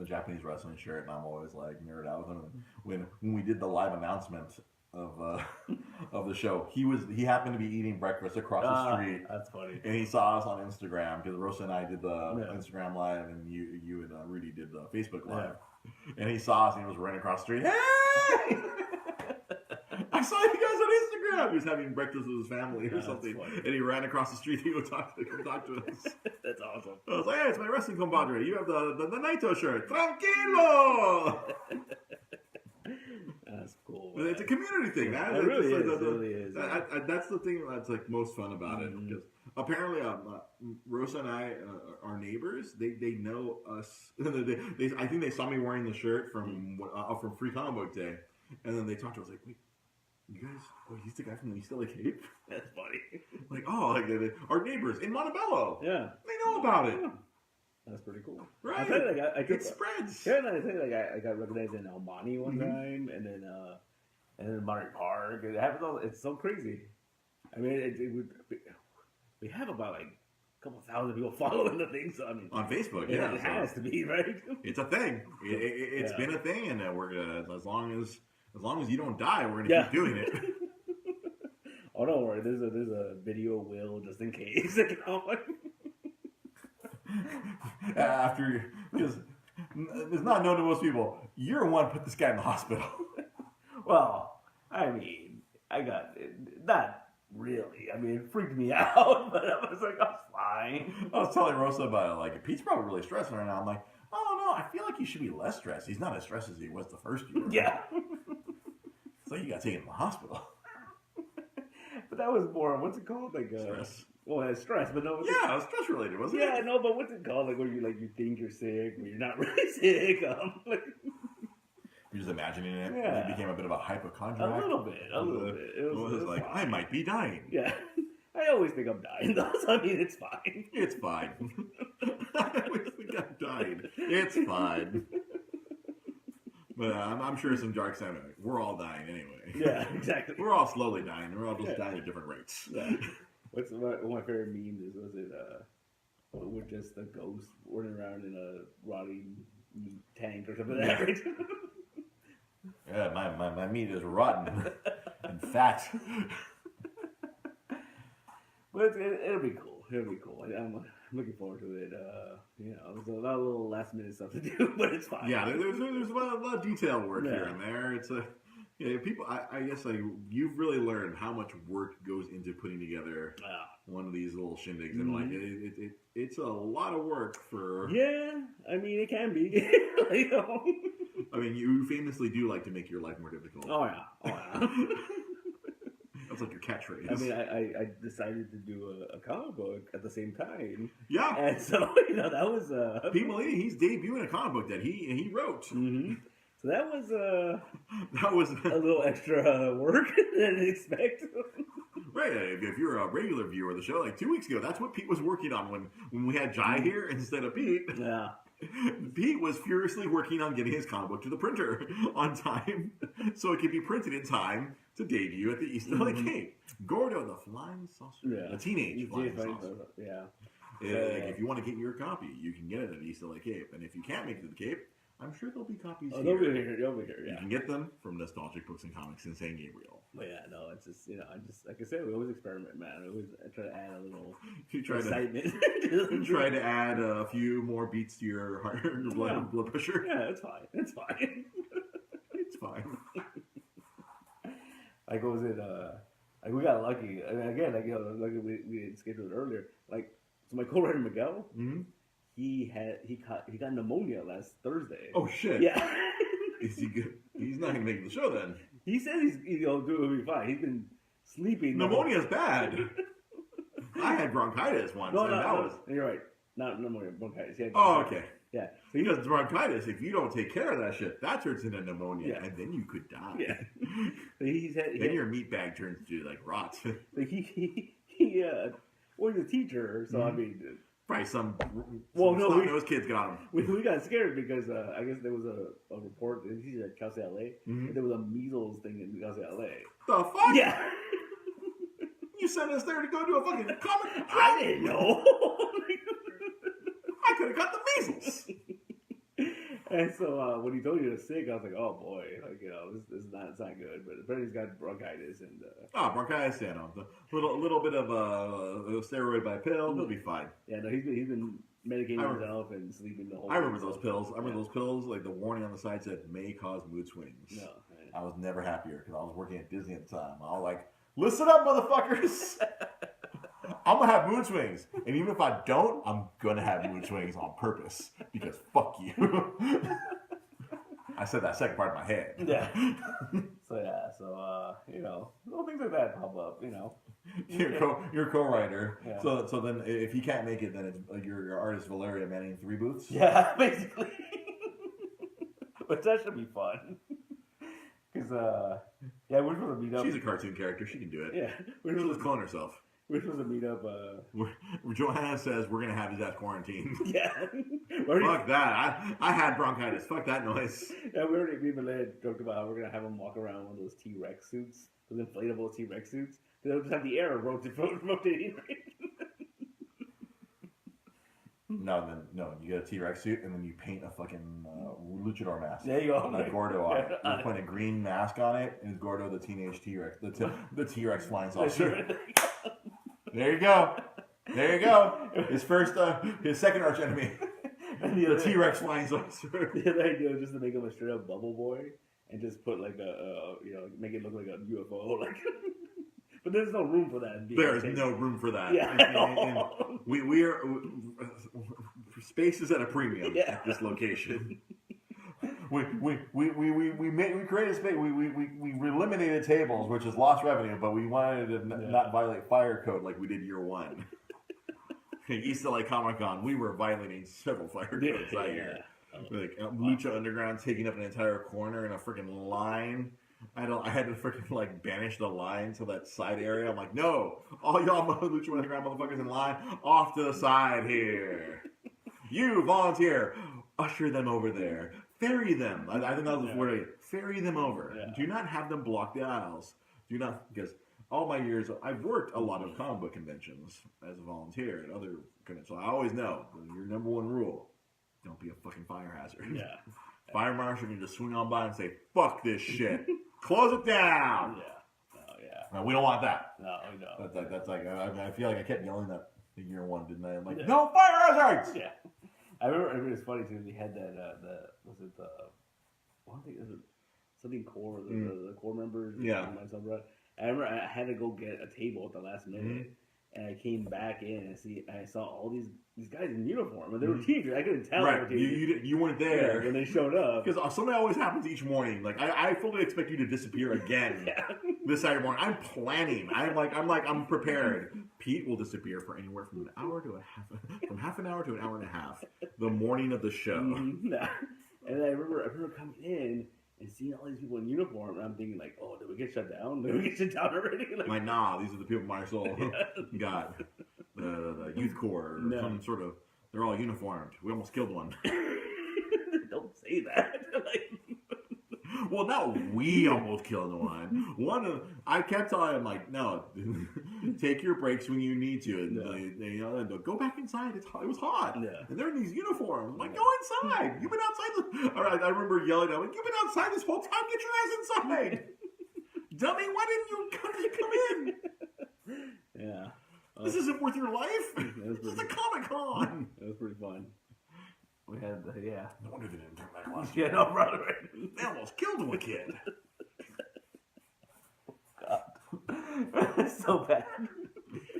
Speaker 1: Japanese wrestling shirt, and I'm always like nerd out with him. When we did the live announcement of the show, he happened to be eating breakfast across the street.
Speaker 2: That's funny.
Speaker 1: And he saw us on Instagram because Rosa and I did the Instagram live, and you and Rudy did the Facebook live. Yeah. And he saw us, and he was running across the street. Hey! I saw you guys on Instagram. He was having breakfast with his family or something, and he ran across the street. He would talk to us.
Speaker 2: That's awesome.
Speaker 1: I was like, "Hey, it's my wrestling compadre. You have the Naito shirt. Tranquilo."
Speaker 2: That's cool.
Speaker 1: But it's a community thing.
Speaker 2: It really is.
Speaker 1: That's the thing that's like most fun about it, because apparently Rosa and I are neighbors. They know us. I think they saw me wearing the shirt from Free Comic Book Day, and then they talked to us like, "Wait, you guys? Oh, he's the guy from the East LA Cape."
Speaker 2: That's funny.
Speaker 1: Like, our neighbors in Montebello.
Speaker 2: Yeah,
Speaker 1: they know about it.
Speaker 2: That's pretty cool.
Speaker 1: Right.
Speaker 2: I tell you, like,
Speaker 1: it spreads.
Speaker 2: Yeah, I tell you, I got recognized in El Monte one time, and then Monterey Park. It happens all. It's so crazy. I mean, we have about like a couple thousand people following the thing. So I mean,
Speaker 1: on Facebook,
Speaker 2: it has to be, right.
Speaker 1: It's a thing. It's been a thing, and we're gonna as long as you don't die, we're gonna keep doing it.
Speaker 2: Oh, don't worry. There's a video will just in case.
Speaker 1: After, because it's not known to most people, you're the one who put this guy in the hospital.
Speaker 2: Well, I mean, I got not really. I mean, it freaked me out, but I was like, I'm fine.
Speaker 1: I was telling Rosa about it. Like, Pete's probably really stressed right now. I'm like, oh no, I feel like he should be less stressed. He's not as stressed as he was the first year.
Speaker 2: Yeah.
Speaker 1: So you got taken to the hospital.
Speaker 2: But that was more, what's it called? Like,
Speaker 1: Stress.
Speaker 2: Well, it's stress, but no.
Speaker 1: Yeah, it was stress related, wasn't it?
Speaker 2: Yeah, no, but what's it called? Like, where you think you're sick, but you're not really sick.
Speaker 1: You're just imagining it.
Speaker 2: Yeah.
Speaker 1: You became a bit of a hypochondriac.
Speaker 2: A little bit. It was
Speaker 1: like,
Speaker 2: fine.
Speaker 1: I might be dying.
Speaker 2: Yeah. I always think I'm dying, though, so I mean, it's fine.
Speaker 1: It's fine. I always think I'm dying. It's fine. But I'm sure some dark side of it. We're all dying anyway.
Speaker 2: Yeah, exactly.
Speaker 1: We're all slowly dying. We're all just dying at different rates.
Speaker 2: Yeah. One of my favorite memes is, was it, with just a ghost running around in a rotting meat tank or something like that.
Speaker 1: Yeah, my meat is rotten and fat.
Speaker 2: But it'll be cool. It'll be cool. I'm looking forward to it. There's a lot of little last minute stuff to do, but it's fine.
Speaker 1: Yeah, there's a lot of detail work here and there. It's people. I guess you've really learned how much work goes into putting together one of these little shindigs, and it's a lot of work for.
Speaker 2: Yeah, I mean it can be.
Speaker 1: I mean, you famously do like to make your life more difficult.
Speaker 2: Oh yeah.
Speaker 1: That's like your catchphrase.
Speaker 2: I mean, I decided to do a comic book at the same time.
Speaker 1: Yeah.
Speaker 2: And so, that was...
Speaker 1: People, he's debuting a comic book that he wrote.
Speaker 2: Mm-hmm. So that was
Speaker 1: a
Speaker 2: little extra work than I didn't expect.
Speaker 1: Right. If you're a regular viewer of the show, like 2 weeks ago, that's what Pete was working on when we had Jai here instead of Pete.
Speaker 2: Yeah.
Speaker 1: Pete was furiously working on getting his comic book to the printer on time so it could be printed in time to debut at the East LA Cape. Gordo the Flying Saucer.
Speaker 2: Yeah.
Speaker 1: The teenage Flying Saucer.
Speaker 2: Yeah.
Speaker 1: If you want to get your copy, you can get it at East LA Cape. And if you can't make it to the Cape, I'm sure there'll be copies here.
Speaker 2: They'll be here, yeah.
Speaker 1: You can get them from Nostalgic Books and Comics in San Gabriel.
Speaker 2: But yeah, no, it's just, like I said, we always experiment, man. I try to add a little
Speaker 1: try
Speaker 2: excitement.
Speaker 1: Try to add a few more beats to your heart, your blood pressure.
Speaker 2: Yeah, it's fine. It's fine.
Speaker 1: It's fine.
Speaker 2: Like, what was it? Like, we got lucky. I mean, again, lucky we didn't schedule it earlier. Like, so my co-writer Miguel, he got pneumonia last Thursday.
Speaker 1: Oh shit!
Speaker 2: Yeah.
Speaker 1: Is he good? He's not gonna make the show then.
Speaker 2: He said he'll be fine. He's been sleeping.
Speaker 1: Pneumonia's bad. I had bronchitis once.
Speaker 2: You're right. Not pneumonia, bronchitis.
Speaker 1: Okay.
Speaker 2: Yeah.
Speaker 1: So he does bronchitis. If you don't take care of that shit, that turns into pneumonia, and then you could die.
Speaker 2: Yeah. So
Speaker 1: your meat bag turns to like rot.
Speaker 2: Like he's a teacher, so I mean.
Speaker 1: Probably some those kids got him.
Speaker 2: We got scared because I guess there was a report that he's at Cal State LA. There was a measles thing in Cal State LA.
Speaker 1: The fuck?
Speaker 2: Yeah.
Speaker 1: You sent us there to go do a fucking comic.
Speaker 2: I didn't know.
Speaker 1: I could have got the measles.
Speaker 2: And so when he told me he was sick, I was like, oh boy, it's not good. But apparently he's got bronchitis and.
Speaker 1: Bronchitis, yeah, no, a little bit of a steroid by pill, he'll be fine.
Speaker 2: Yeah, no, he's been medicating himself and sleeping the whole.
Speaker 1: I remember those pills. I remember those pills. Like the warning on the side said, may cause mood swings.
Speaker 2: No,
Speaker 1: I was never happier because I was working at Disney at the time. I was like, listen up, motherfuckers. I'm going to have mood swings. And even if I don't, I'm going to have mood swings on purpose. Because fuck you. I said that second part in my head.
Speaker 2: Yeah. Little things like that pop up,
Speaker 1: Your co-writer.
Speaker 2: Yeah.
Speaker 1: So then if he can't make it, then it's like your artist Valeria manning 3 booths?
Speaker 2: Yeah, basically. But that should be fun. Because, we're supposed to meet up.
Speaker 1: She's a cartoon character. She can do it.
Speaker 2: Yeah.
Speaker 1: She'll just clone herself.
Speaker 2: We're supposed to meet up.
Speaker 1: Joanna says we're going to have his ass quarantined.
Speaker 2: Yeah.
Speaker 1: Fuck that. I had bronchitis. Fuck that noise.
Speaker 2: Yeah, me and Malay joked about how we're going to have him walk around one of those T-Rex suits, those inflatable T-Rex suits. They'll just have the air rotating.
Speaker 1: No, you get a T-Rex suit and then you paint a fucking luchador mask.
Speaker 2: There you go.
Speaker 1: Like Gordo on it. You put a green mask on it, and it's Gordo the teenage T-Rex, the T-Rex flying saucer. There you go. His second arch enemy, the T-Rex flying saucer.
Speaker 2: The other idea was just to make him a straight up bubble boy and just put like make it look like a UFO, like. But there's no room for that.
Speaker 1: There is no room for that.
Speaker 2: Yeah.
Speaker 1: We are space is at a premium at this location. we created space. We eliminated tables, which is lost revenue, but we wanted to not violate fire code like we did year one. East LA Comic Con, we were violating several fire codes that year. Like Lucha Underground taking up an entire corner in a freaking line. I had to freaking like banish the line to that side area. I'm like, no, all y'all Lucha Underground motherfuckers in line, off to the side here. You volunteer, usher them over there, ferry them. I think that was the word. Ferry them over. Yeah. Do not have them block the aisles. Do not, because all my years, I've worked a lot of comic book conventions as a volunteer and other conventions. So I always know your number one rule: don't be a fucking fire hazard.
Speaker 2: Yeah.
Speaker 1: Fire marshal can just swing on by and say, "Fuck this shit, close it down."
Speaker 2: Yeah. Oh yeah.
Speaker 1: No, we don't want that.
Speaker 2: No, we don't.
Speaker 1: That's like I feel like I kept yelling that in year one, didn't I? I'm like, no fire hazards.
Speaker 2: Yeah. I remember it was funny too. We had that. One thing is it something core the core members.
Speaker 1: Yeah.
Speaker 2: Myself, right? I remember I had to go get a table at the last minute, and I came back in and I saw all these guys in uniform, and they were teachers. I couldn't tell.
Speaker 1: Right, you weren't there
Speaker 2: when they showed up.
Speaker 1: Because something always happens each morning. Like I fully expect you to disappear again this Saturday morning. I'm planning. I'm prepared. Pete will disappear for anywhere from from half an hour to an hour and a half. The morning of the show.
Speaker 2: And I remember coming in and seeing all these people in uniform, and I'm thinking like, oh, did we get shut down? Did we get shut down already? Like,
Speaker 1: nah, these are the people my soul got. The youth corps or some sort of, they're all uniformed. We almost killed one.
Speaker 2: Don't say that.
Speaker 1: Well, not we almost killed one. I kept telling him like, no, take your breaks when you need to, and go back inside. It was hot, and they're in these uniforms. I'm like, go inside. You've been outside. I remember yelling at him, like, you've been outside this whole time. Get your ass inside, dummy. Why didn't you come in?
Speaker 2: Yeah.
Speaker 1: This isn't worth your life. This is a Comic-Con.
Speaker 2: It was pretty fun. We had,
Speaker 1: No wonder they didn't turn back last
Speaker 2: year. Yeah, no, brother.
Speaker 1: They almost killed a kid.
Speaker 2: God. It's so bad.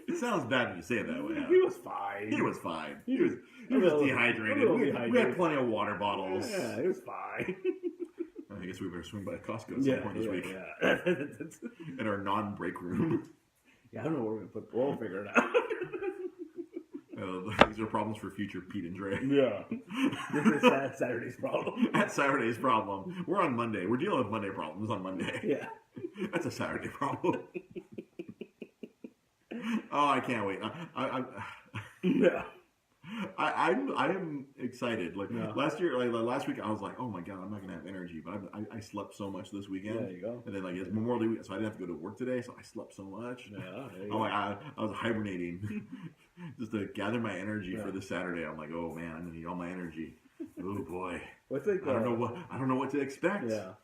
Speaker 1: It sounds bad when you say it that way.
Speaker 2: He was fine.
Speaker 1: He was fine. He was dehydrated. We had plenty of water bottles.
Speaker 2: Yeah, he was fine.
Speaker 1: I guess we better swing by Costco at some point this week. Yeah. In our non-break room.
Speaker 2: Yeah, I don't know where we're going to put. We'll figure it out.
Speaker 1: These are problems for future Pete and Dre.
Speaker 2: Yeah. This is Saturday's problem.
Speaker 1: That's Saturday's problem. We're on Monday. We're dealing with Monday problems on Monday.
Speaker 2: Yeah.
Speaker 1: That's a Saturday problem. Oh, I can't wait. I am excited. Last week, I was like, oh my god, I'm not gonna have energy. But I slept so much this weekend.
Speaker 2: There you go.
Speaker 1: And then it's Memorial Day weekend, so I didn't have to go to work today. So I slept so much.
Speaker 2: Yeah.
Speaker 1: I was hibernating just to gather my energy for this Saturday. I'm like, oh man, I'm gonna need all my energy. Oh boy.
Speaker 2: I
Speaker 1: don't know what to expect.
Speaker 2: Yeah.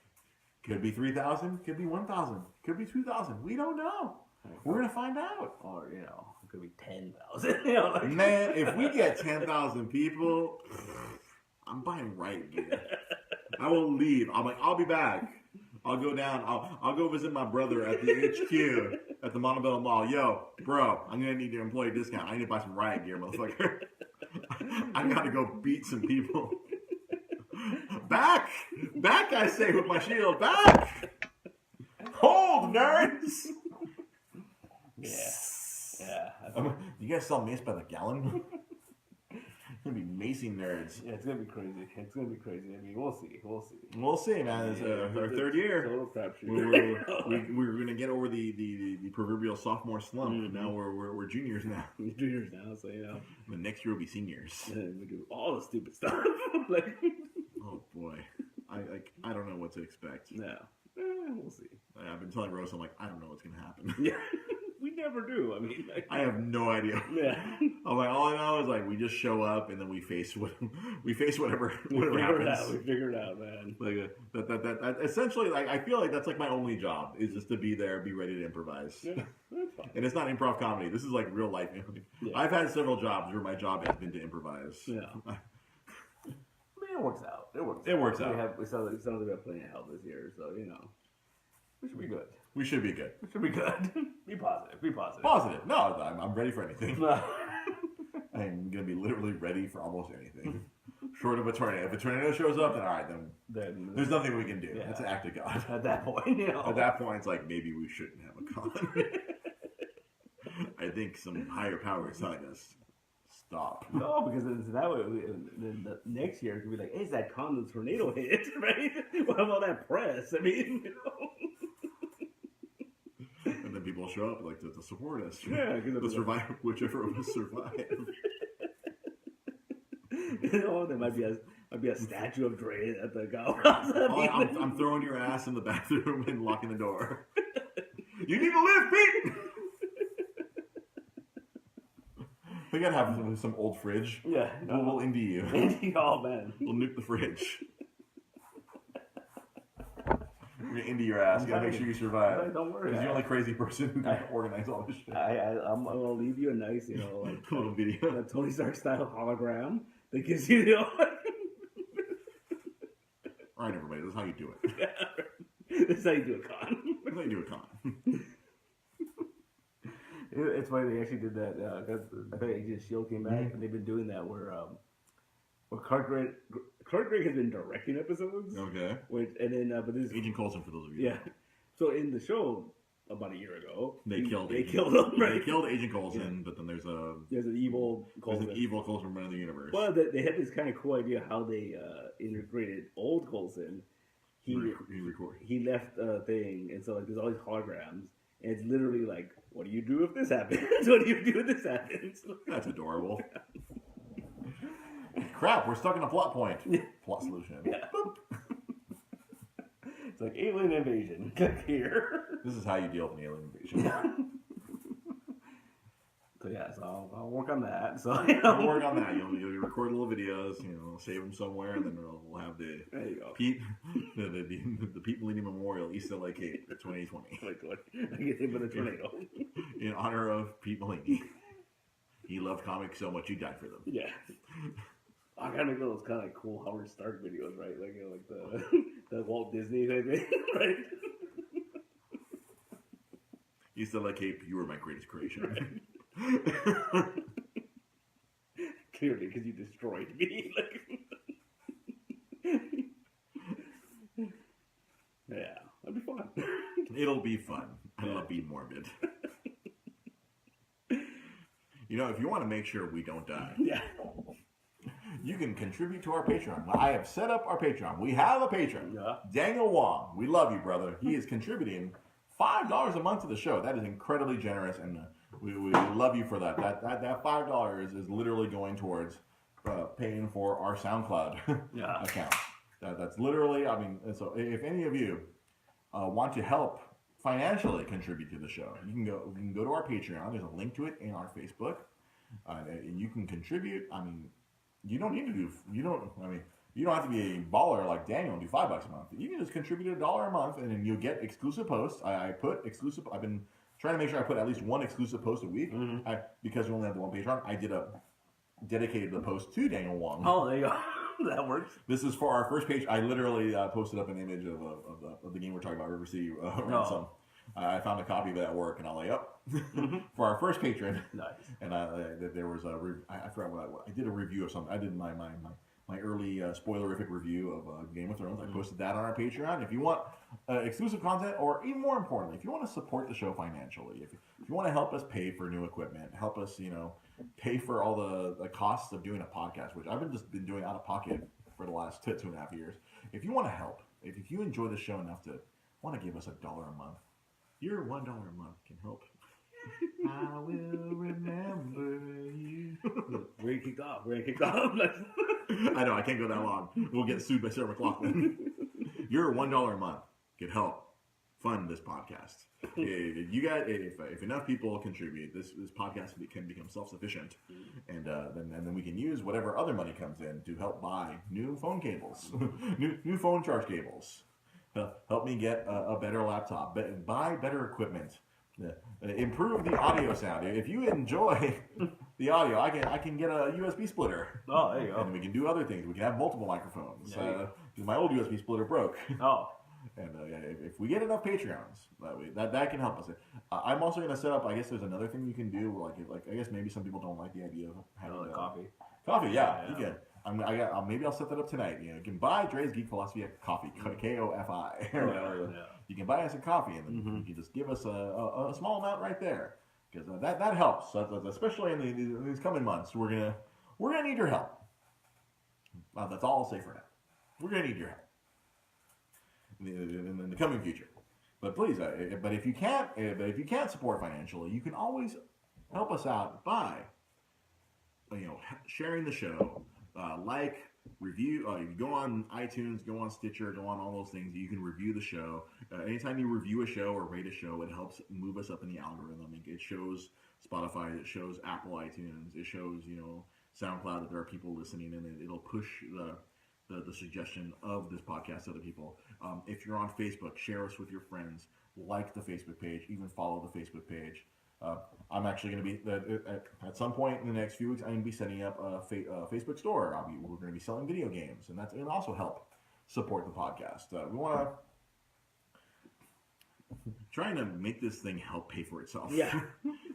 Speaker 1: Could be 3,000. Could be 1,000. Could be 2,000. We don't know. We're gonna find out.
Speaker 2: Or it could be 10,000.
Speaker 1: Man, if we get 10,000 people, I'm buying riot gear. I will leave. I'll be back. I'll go down. I'll go visit my brother at the HQ at the Montebello Mall. Yo, bro, I'm gonna need your employee discount. I need to buy some riot gear, motherfucker. I gotta go beat some people. Back, I say with my shield. Back. Hold, nerds.
Speaker 2: Yeah.
Speaker 1: You guys sell mace by the gallon? It's gonna be macing nerds.
Speaker 2: Yeah, it's gonna be crazy. I mean, we'll see.
Speaker 1: We'll see, man. It's our third year.
Speaker 2: Total crapshoot.
Speaker 1: We're gonna get over the proverbial sophomore slump. Mm-hmm. Now we're juniors now.
Speaker 2: Juniors now, so
Speaker 1: The next year will be seniors.
Speaker 2: And we do all the stupid stuff.
Speaker 1: Oh boy, I don't know what to expect.
Speaker 2: No, we'll see.
Speaker 1: I've been telling Rose, I'm like, I don't know what's gonna happen.
Speaker 2: Yeah. We never do. I mean,
Speaker 1: I have no idea.
Speaker 2: Yeah.
Speaker 1: I'm like, all I know is we just show up and then we face whatever happens.
Speaker 2: We figure it out, man.
Speaker 1: That essentially, I feel like that's my only job is just to be there, be ready to improvise.
Speaker 2: Yeah, that's fine.
Speaker 1: And it's not improv comedy. This is real life. Yeah. I've had several jobs where my job has been to improvise.
Speaker 2: Yeah. I mean, it works out.
Speaker 1: It works out.
Speaker 2: We saw that we have plenty of help this year, so we should be good.
Speaker 1: We should be good.
Speaker 2: Be positive.
Speaker 1: Positive. No, I'm ready for anything. I'm going to be literally ready for almost anything. Short of a tornado. If a tornado shows up, then all right, then there's nothing we can do.
Speaker 2: Yeah.
Speaker 1: That's an act of God.
Speaker 2: At that point,
Speaker 1: At that point, it's like maybe we shouldn't have a con. I think some higher power is telling us stop.
Speaker 2: No, because that way, then the next year it could be like, hey, it's that con the tornado hit, right? We'll have all that press. I mean,
Speaker 1: And then people show up like to support us.
Speaker 2: Yeah,
Speaker 1: to survive, whichever of us survive.
Speaker 2: There might be a statue of Dre at the house.
Speaker 1: I'm throwing your ass in the bathroom and locking the door. You need to live, Pete. We gotta have some old fridge.
Speaker 2: Yeah,
Speaker 1: We'll indie you.
Speaker 2: Indie, oh man,
Speaker 1: We'll nuke the fridge. We're gonna indie your ass. You gotta make sure you survive.
Speaker 2: Don't worry.
Speaker 1: Because you're the only crazy person who can organize all this shit.
Speaker 2: I'm gonna leave you a nice, like
Speaker 1: little video,
Speaker 2: a Tony Stark style hologram that gives you,
Speaker 1: All right, everybody. This is how you do it.
Speaker 2: This is how you do a con.
Speaker 1: This is how you do a con.
Speaker 2: It's funny they actually did that. I think Agent Shield came back, and they've been doing that where Clark Gregg has been directing episodes.
Speaker 1: Okay.
Speaker 2: And then but this
Speaker 1: Agent Coulson, for those of you.
Speaker 2: Yeah. So in the show about a year ago,
Speaker 1: they killed
Speaker 2: him. Right?
Speaker 1: They killed Agent Coulson, but then there's an
Speaker 2: evil Coulson.
Speaker 1: There's an evil Coulson from another universe.
Speaker 2: Well, they had this kind of cool idea how they integrated old Coulson. He left a thing, and so like there's all these holograms, and it's literally like, what do you do if this happens? What do you do if this happens?
Speaker 1: That's adorable. Crap, we're stuck in a plot point. Plot solution.
Speaker 2: Yeah. It's like alien invasion. Click here.
Speaker 1: This is how you deal with an alien invasion.
Speaker 2: So I'll work on that. So
Speaker 1: I'll work on that. You'll record little videos, save them somewhere, and then we'll have the
Speaker 2: there you go.
Speaker 1: Pete, the Pete Millennium Memorial East LA Cape 2020.
Speaker 2: I get hit with a tornado.
Speaker 1: In honor of Pete Millennium. He loved comics so much he died for them.
Speaker 2: Yeah. I gotta make those kind of like cool Howard Stark videos, right? Like the Walt Disney type thing, right?
Speaker 1: East LA Cape, you were my greatest creation.
Speaker 2: Right. Clearly, because you destroyed me. Yeah, that'd be fun.
Speaker 1: It'll be fun. It'll be morbid. If you want to make sure we don't die,
Speaker 2: yeah,
Speaker 1: you can contribute to our Patreon. I have set up our Patreon. We have a patron.
Speaker 2: Yeah.
Speaker 1: Daniel Wong. We love you, brother. He is contributing $5 a month to the show. That is incredibly generous, and we love you for that. That $5 is literally going towards paying for our SoundCloud account. That's literally, so if any of you want to help financially contribute to the show, you can go to our Patreon. There's a link to it in our Facebook, and you can contribute. You don't need to do. You don't have to be a baller like Daniel and do $5 a month. You can just contribute $1 a month, and then you'll get exclusive posts. I put exclusive. I've been trying to make sure I put at least one exclusive post a week. Mm-hmm. Because we only have the one Patreon, I dedicated the post to Daniel Wong.
Speaker 2: Oh, there you go. That works.
Speaker 1: This is for our first page. I literally posted up an image of the game we're talking about, River City Ransom. I found a copy of it at work, and I'm like, for our first patron. Nice. And there was I forgot what I did a review of something. I did my early spoilerific review of Game of Thrones. I posted that on our Patreon. If you want exclusive content, or even more importantly, if you want to support the show financially, if you want to help us pay for new equipment, help us, pay for all the costs of doing a podcast, which I've been doing out of pocket for the last 2.5 years. If you want to help, if you enjoy the show enough to want to give us $1 a month, your $1 a month can help. I will remember you.
Speaker 2: We're kicked off.
Speaker 1: I know, I can't go that long. We'll get sued by Sarah McLachlan. Your $1 a month can help fund this podcast. If enough people contribute, this podcast can become self-sufficient, and then we can use whatever other money comes in to help buy new phone cables, new phone charge cables. Help me get a better laptop, buy better equipment, improve the audio sound. If you enjoy the audio, I can get a USB splitter.
Speaker 2: Oh, there you go.
Speaker 1: And we can do other things. We can have multiple microphones. Because my old USB splitter broke.
Speaker 2: Oh.
Speaker 1: And if we get enough Patreons, that can help us. I'm also going to set up. I guess there's another thing you can do. Like I guess maybe some people don't like the idea of having
Speaker 2: coffee.
Speaker 1: Coffee, yeah. You can. Maybe I'll set that up tonight. You can buy Dre's Geek Philosophy Coffee, KOFI. You can buy us a coffee, and then you can just give us a small amount right there, because that helps. Especially in these coming months, we're gonna need your help. That's all I'll say for now. We're gonna need your help in the coming future. But please, but if you can't support financially, you can always help us out by sharing the show, review. You go on iTunes, go on Stitcher, go on all those things. You can review the show. Anytime you review a show or rate a show, it helps move us up in the algorithm. It shows Spotify, it shows Apple iTunes, it shows SoundCloud that there are people listening, and it'll push the suggestion of this podcast to other people. If you're on Facebook, share us with your friends. Like the Facebook page, even follow the Facebook page. I'm actually going to be at some point in the next few weeks. I'm going to be setting up a Facebook store. We're going to be selling video games, and that's going to also help support the podcast. We want to trying to make this thing help pay for itself,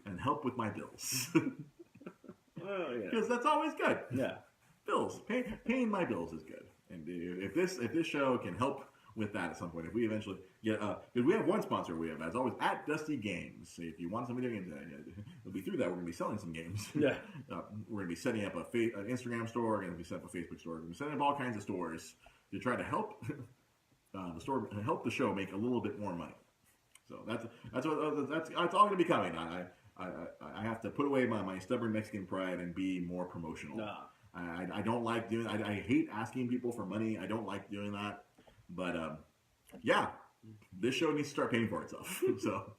Speaker 1: and help with my bills. Because that's always good.
Speaker 2: Yeah,
Speaker 1: bills, paying my bills is good, and if this show can help with that at some point, if we eventually get, because we have one sponsor we have, as always, at Dusty Games. So if you want some video games, it'll be through that. We're going to be selling some games. Yeah. We're going to be setting up an Instagram store. We're going to be setting up a Facebook store. We're going to be setting up all kinds of stores to try to help the store, help the show make a little bit more money. So that's all going to be coming. I have to put away my stubborn Mexican pride and be more promotional. Nah. I don't like doing. I hate asking people for money. I don't like doing that. But this show needs to start paying for itself. So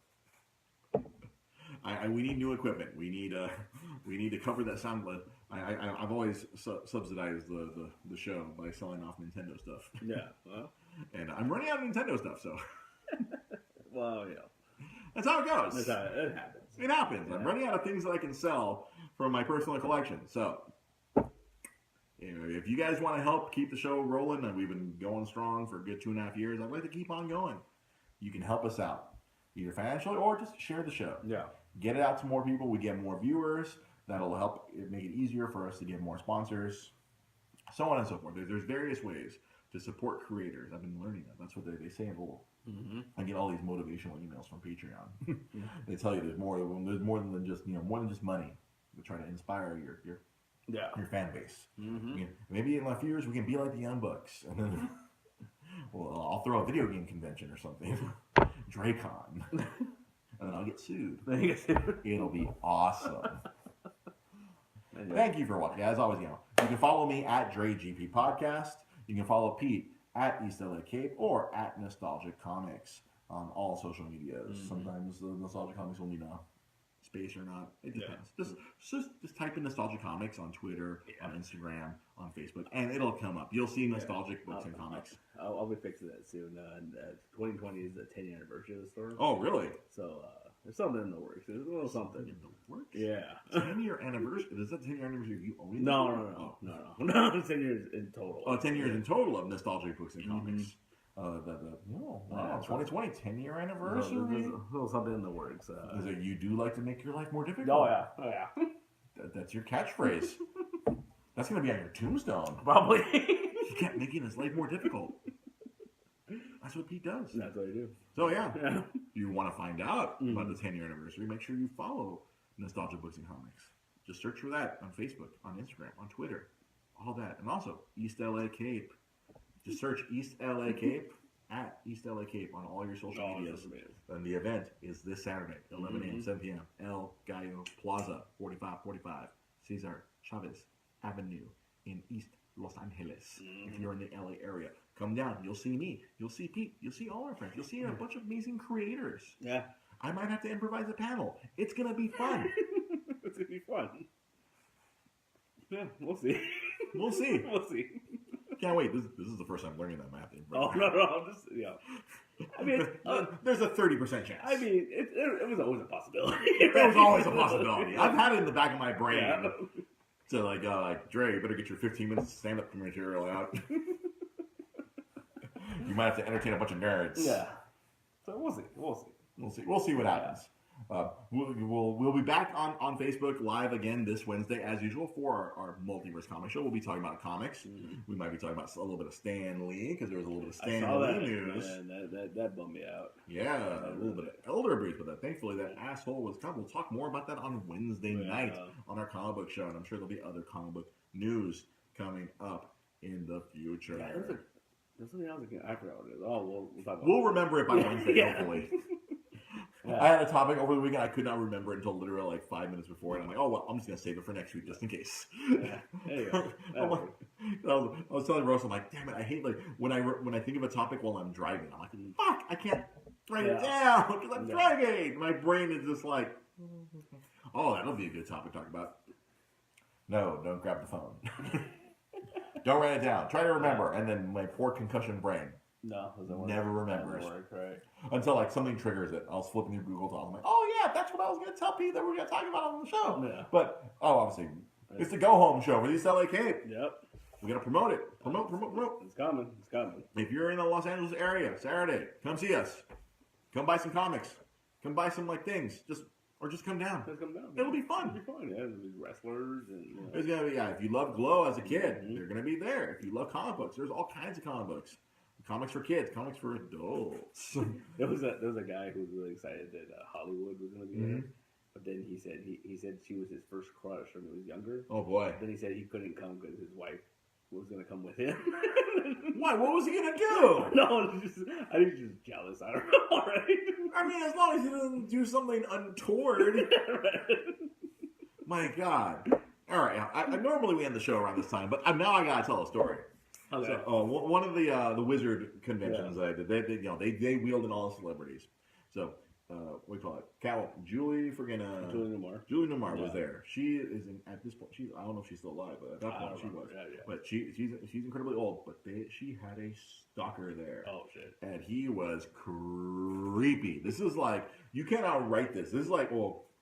Speaker 1: we need new equipment. We need to cover that sound. I've always subsidized the show by selling off Nintendo stuff. Yeah, well, and I'm running out of Nintendo stuff. So
Speaker 2: well,
Speaker 1: that's how it goes.
Speaker 2: It happens.
Speaker 1: It happens. Yeah. I'm running out of things that I can sell from my personal collection. So. If you guys want to help keep the show rolling, and we've been going strong for a good 2.5 years, I'd like to keep on going. You can help us out, either financially or just share the show. Yeah. Get it out to more people. We get more viewers. That'll help make it easier for us to get more sponsors, so on and so forth. There's various ways to support creators. I've been learning that. That's what they say in Lowell. Mm-hmm. I get all these motivational emails from Patreon. They tell you there's more than just money. We try to inspire your fan base. Mm-hmm. Maybe in a few years we can be like the Young Bucks, and then I'll throw a video game convention or something, DreCon, and then I'll get sued. It'll be awesome. Thank you for watching. As always, you can follow me at DreGP Podcast. You can follow Pete at East LA Cape or at Nostalgic Comics on all social medias. Mm-hmm. Sometimes the Nostalgic Comics will need space or not. It depends. Just type in Nostalgic Comics on Twitter, on Instagram, on Facebook, and it'll come up. You'll see Nostalgic Books and Comics.
Speaker 2: I'll be fixing that soon. 2020 is the 10th anniversary of the store.
Speaker 1: Oh, really?
Speaker 2: So there's something in the works. There's a little something
Speaker 1: in the works.
Speaker 2: Yeah.
Speaker 1: 10-year anniversary. Is that 10-year anniversary of you owning?
Speaker 2: No. 10 years in total.
Speaker 1: Oh, 10 years in total of Nostalgic Books and Comics. Wow, 2020, 10-year anniversary.
Speaker 2: There's a little something in the works.
Speaker 1: Is it you do like to make your life more difficult?
Speaker 2: Oh yeah.
Speaker 1: That's your catchphrase. That's going to be on your tombstone.
Speaker 2: Probably.
Speaker 1: He kept making his life more difficult. That's what Pete does.
Speaker 2: That's what I do.
Speaker 1: So if you want to find out about the 10-year anniversary, make sure you follow Nostalgia Books and Comics. Just search for that on Facebook, on Instagram, on Twitter, all that. And also, East LA Cape. Just search East LA Cape at East LA Cape on all your social medias. And the event is this Saturday, 11 a.m., 7 p.m., El Gallo Plaza, 4545 Cesar Chavez Avenue in East Los Angeles. If you're in the LA area, come down. You'll see me. You'll see Pete. You'll see all our friends. You'll see a bunch of amazing creators. Yeah. I might have to improvise a panel. It's going to be fun.
Speaker 2: It's going to be fun. Yeah, we'll see.
Speaker 1: We'll see.
Speaker 2: We'll see.
Speaker 1: Can't wait. This is the first time learning that math.
Speaker 2: Oh, no. Just, I mean,
Speaker 1: there's a 30% chance.
Speaker 2: I mean, it was always a possibility.
Speaker 1: It was always a possibility. I've had it in the back of my brain. So, like, Dre, you better get your 15 minutes of stand-up material out. You might have to entertain a bunch of nerds.
Speaker 2: Yeah. So we'll see.
Speaker 1: We'll see what happens. We'll be back on Facebook Live again this Wednesday as usual for our Multiverse Comic Show. We'll be talking about comics. We might be talking about a little bit of Stan Lee because there was a little bit of Stan Lee news.
Speaker 2: Man, that bummed me out.
Speaker 1: Yeah, a little bit of elder abuse, but thankfully that asshole was cut. We'll talk more about that on Wednesday night on our comic book show, and I'm sure there'll be other comic book news coming up in the future.
Speaker 2: Yeah, there's something else again. I forgot what it is. Oh, we'll talk about
Speaker 1: We'll remember it by Wednesday, hopefully.
Speaker 2: Yeah.
Speaker 1: I had a topic over the weekend. I could not remember it until literally like 5 minutes before, and I'm like, oh well, I'm just gonna save it for next week just in case.
Speaker 2: Yeah. There you go.
Speaker 1: I was telling Rose, I'm like, damn it, I hate like when I think of a topic while I'm driving, I'm like, fuck, I can't write it down because I'm driving. My brain is just like, oh, that'll be a good topic to talk about. No, don't grab the phone. Don't write it down. Try to remember, and then my poor concussion brain.
Speaker 2: No,
Speaker 1: never remembers.
Speaker 2: Work, right.
Speaker 1: Until like something triggers it. I was flipping through Google Docs. I'm like, oh yeah, that's what I was gonna tell Pete that we're gonna talk about on the show.
Speaker 2: Yeah.
Speaker 1: But obviously, it's the go home show for the LA Cape.
Speaker 2: Yep.
Speaker 1: We gotta promote it. Promote.
Speaker 2: It's coming.
Speaker 1: If you're in the Los Angeles area, Saturday, come see us. Come buy some comics. Come buy some like things. Just come down.
Speaker 2: Just come down.
Speaker 1: It'll be fun.
Speaker 2: It'll be fun. Yeah, there'll be wrestlers and.
Speaker 1: There's gonna be If you love Glow as a kid, they're gonna be there. If you love comic books, there's all kinds of comic books. Comics for kids, comics for adults.
Speaker 2: There was a guy who was really excited that Hollywood was going to be there, but then he said she was his first crush when he was younger.
Speaker 1: Oh boy!
Speaker 2: Then he said he couldn't come because his wife was going to come with him.
Speaker 1: Why? What was he gonna do?
Speaker 2: No, I think he's just jealous. I don't know. Right?
Speaker 1: I mean, as long as he doesn't do something untoward. My God! All right, I normally we end the show around this time, but now I gotta tell a story.
Speaker 2: Okay.
Speaker 1: So, one of the Wizard conventions I did, they wheeled in all the celebrities. So, what do you call it? Julie Newmar was there. She is at this point. I don't know if she's still alive, but at that point she was. Yeah. But she's incredibly old. But she had a stalker there.
Speaker 2: Oh shit!
Speaker 1: And he was creepy. This is like you can't outright this. This is like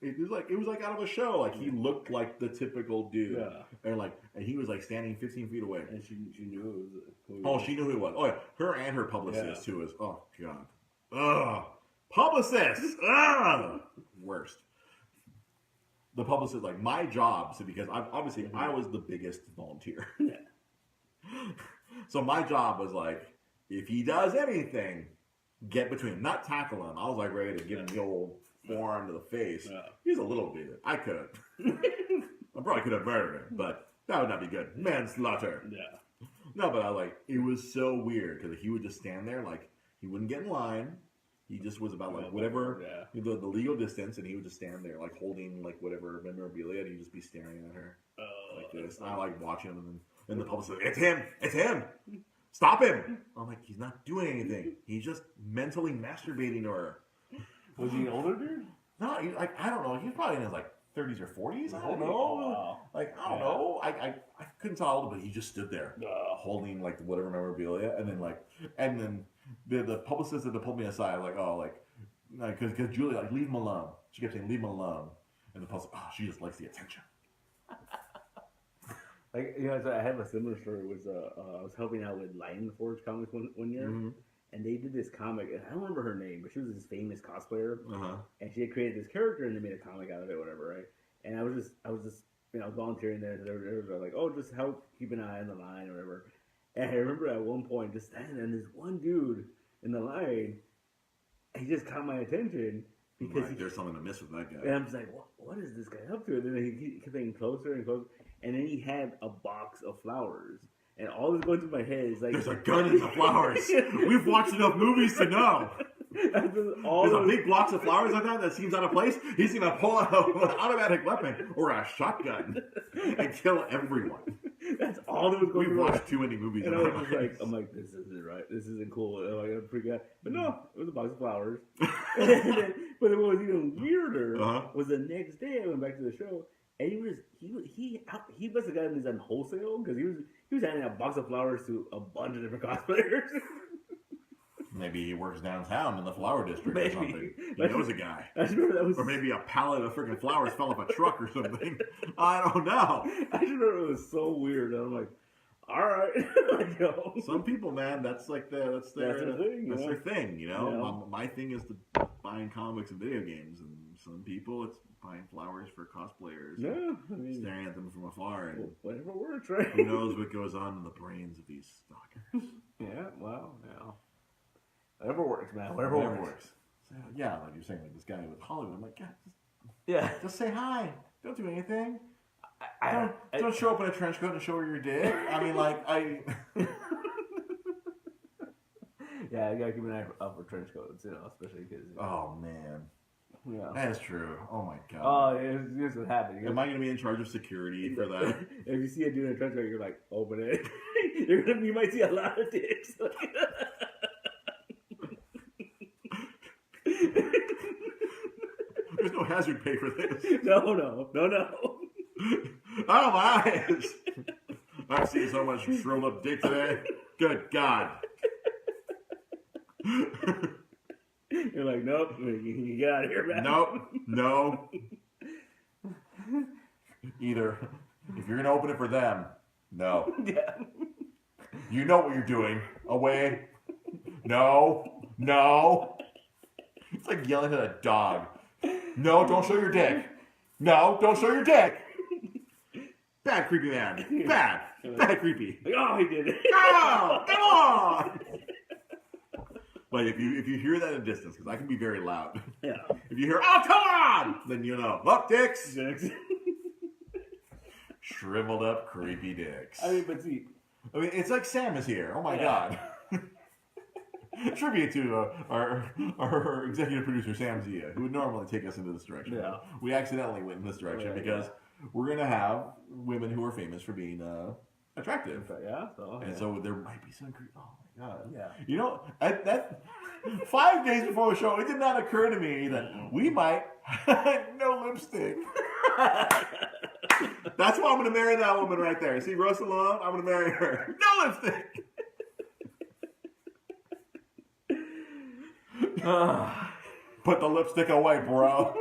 Speaker 1: it was like out of a show. Like he looked like the typical dude, and he was like standing 15 feet away.
Speaker 2: And she knew it was.
Speaker 1: She knew who it was. Oh yeah, her and her publicist too is. Oh god, publicist, worst. The publicist, like my job, so because I was the biggest volunteer.
Speaker 2: Yeah.
Speaker 1: So my job was like, if he does anything, get between him, not tackle him. I was like ready to give him the old forearm to the face. Yeah. He's a little bit. I could. I probably could have murdered him, but that would not be good. Manslaughter.
Speaker 2: Yeah.
Speaker 1: No, but it was so weird because he would just stand there, like he wouldn't get in line. He just was about like whatever the legal distance, and he would just stand there like holding like whatever memorabilia, and he'd just be staring at her like this. And I like watching him, and then the publicist, it's him, stop him. I'm like, he's not doing anything. He's just mentally masturbating to her.
Speaker 2: Was he an older dude?
Speaker 1: No, I don't know. He's probably in his like 30s or 40s. I don't know.
Speaker 2: Wow.
Speaker 1: I don't know. I couldn't tell how old, but he just stood there holding like whatever memorabilia, and then the publicist that pulled me aside, because Julie leave him alone. She kept saying leave him alone, and the publicist, she just likes the attention.
Speaker 2: So I have a similar story. I was helping out with Lion Forge Comics one year. Mm-hmm. And they did this comic, and I don't remember her name, but she was this famous cosplayer, and she had created this character, and they made a comic out of it, whatever, right? And I was just volunteering there, so they were like, oh, just help keep an eye on the line, or whatever. And I remember at one point just standing there, and this one dude in the line, he just caught my attention because
Speaker 1: there's something amiss with that guy.
Speaker 2: And I'm just like, what is this guy up to? And then he kept getting closer and closer, and then he had a box of flowers. And all that's going through my head is like...
Speaker 1: There's a gun in the flowers. We've watched enough movies to know. There's a big box of flowers like that seems out of place. He's going to pull out an automatic weapon or a shotgun and kill everyone.
Speaker 2: That's all that was going through.
Speaker 1: We've watched too many movies.
Speaker 2: And I was just I'm like, this isn't right. This isn't cool. And I'm freak out. But no, it was a box of flowers. But what was even weirder was the next day I went back to the show. And he must have gotten these on wholesale because he was handing out a box of flowers to a bunch of different cosplayers.
Speaker 1: Maybe he works downtown in the flower district or something. He knows a guy. Or maybe a pallet of freaking flowers fell off a truck or something. I don't know.
Speaker 2: I just remember it was so weird. And I'm like, all right.
Speaker 1: Some people, man, that's their thing. That's their thing. You know, my thing is buying comics and video games and some people, it's buying flowers for cosplayers.
Speaker 2: Yeah, I mean,
Speaker 1: staring at them from afar. And
Speaker 2: whatever works, right?
Speaker 1: who knows what goes on in the brains of these stalkers.
Speaker 2: Yeah, well, yeah. Whatever works, man. Whatever works.
Speaker 1: So, yeah, like you're saying, like this guy with Hollywood. I'm like, God,
Speaker 2: Yeah.
Speaker 1: just say hi. Don't do anything.
Speaker 2: I
Speaker 1: Don't show up in a trench coat and show her your dick. I mean, like,
Speaker 2: Yeah, you gotta keep an eye out for trench coats, especially because.
Speaker 1: Oh, man.
Speaker 2: Yeah.
Speaker 1: That is true. Oh, my God.
Speaker 2: Oh, here's what happened.
Speaker 1: Am I going to be in charge of security for that?
Speaker 2: If you see a dude in a trench coat, you're like, open it. You might see a lot of dicks.
Speaker 1: There's no hazard pay for this.
Speaker 2: No.
Speaker 1: Oh, my eyes. I've seen so much shriveled up dick today. Good God.
Speaker 2: You're like, nope, you get out of here, man.
Speaker 1: Nope. No. Either if you're going to open it for them, no.
Speaker 2: Yeah.
Speaker 1: You know what you're doing. Away. No. It's like yelling at a dog. No, don't show your dick. No, don't show your dick. Bad creepy man. Bad creepy.
Speaker 2: Like, oh, he did it.
Speaker 1: Oh, come on. But if you hear that in the distance, because I can be very loud.
Speaker 2: Yeah.
Speaker 1: If you hear, oh, come on, then you know. Up, dicks. Shriveled up, creepy dicks.
Speaker 2: I mean, but see.
Speaker 1: It's like Sam is here. Oh, my God. Tribute to our executive producer, Sam Zia, who would normally take us into this direction.
Speaker 2: Yeah.
Speaker 1: We accidentally went in this direction because we're going to have women who are famous for being attractive.
Speaker 2: Yeah.
Speaker 1: So there might be some... Oh, my God.
Speaker 2: Yeah.
Speaker 1: You know, that 5 days before the show, it did not occur to me that we might no lipstick. That's why I'm going to marry that woman right there. See, Rosa Long, I'm going to marry her. No lipstick. Put the lipstick away, bro.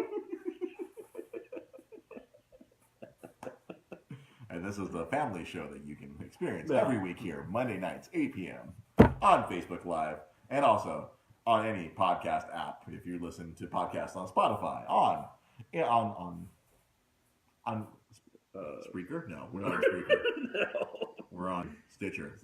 Speaker 1: And this is the family show that you can experience every week here, Monday nights, 8 p.m. on Facebook Live, and also on any podcast app. If you listen to podcasts on Spotify, on Spreaker? No, we're not on Spreaker.
Speaker 2: No.
Speaker 1: We're on Stitcher.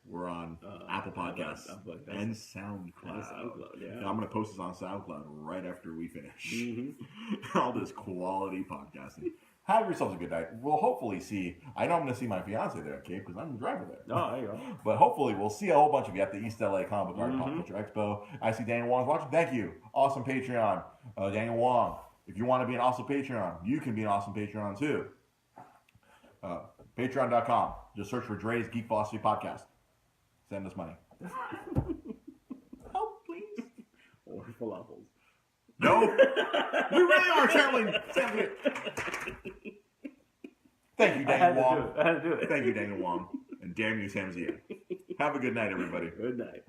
Speaker 1: We're on Apple Podcasts and SoundCloud.
Speaker 2: Yeah.
Speaker 1: And I'm going to post this on SoundCloud right after we finish.
Speaker 2: Mm-hmm.
Speaker 1: All this quality podcasting. Have yourselves a good night. We'll hopefully see. I know I'm going to see my fiance there, Cape, because I'm the driver there.
Speaker 2: Oh, there you go.
Speaker 1: But hopefully we'll see a whole bunch of you at the East LA Comic Book Art and Pop Culture Expo. I see Daniel Wong's watching. Thank you. Awesome Patreon. Daniel Wong. If you want to be an awesome Patreon, you can be an awesome Patreon too. Patreon.com. Just search for Dre's Geek Philosophy Podcast. Send us money. Help, please.
Speaker 2: Or falafels.
Speaker 1: No. We really are channeling. Thank you, Daniel Wong.
Speaker 2: I had to do it.
Speaker 1: Thank you, Daniel Wong. And damn you, Sam Zia. Have a good night, everybody.
Speaker 2: Good night.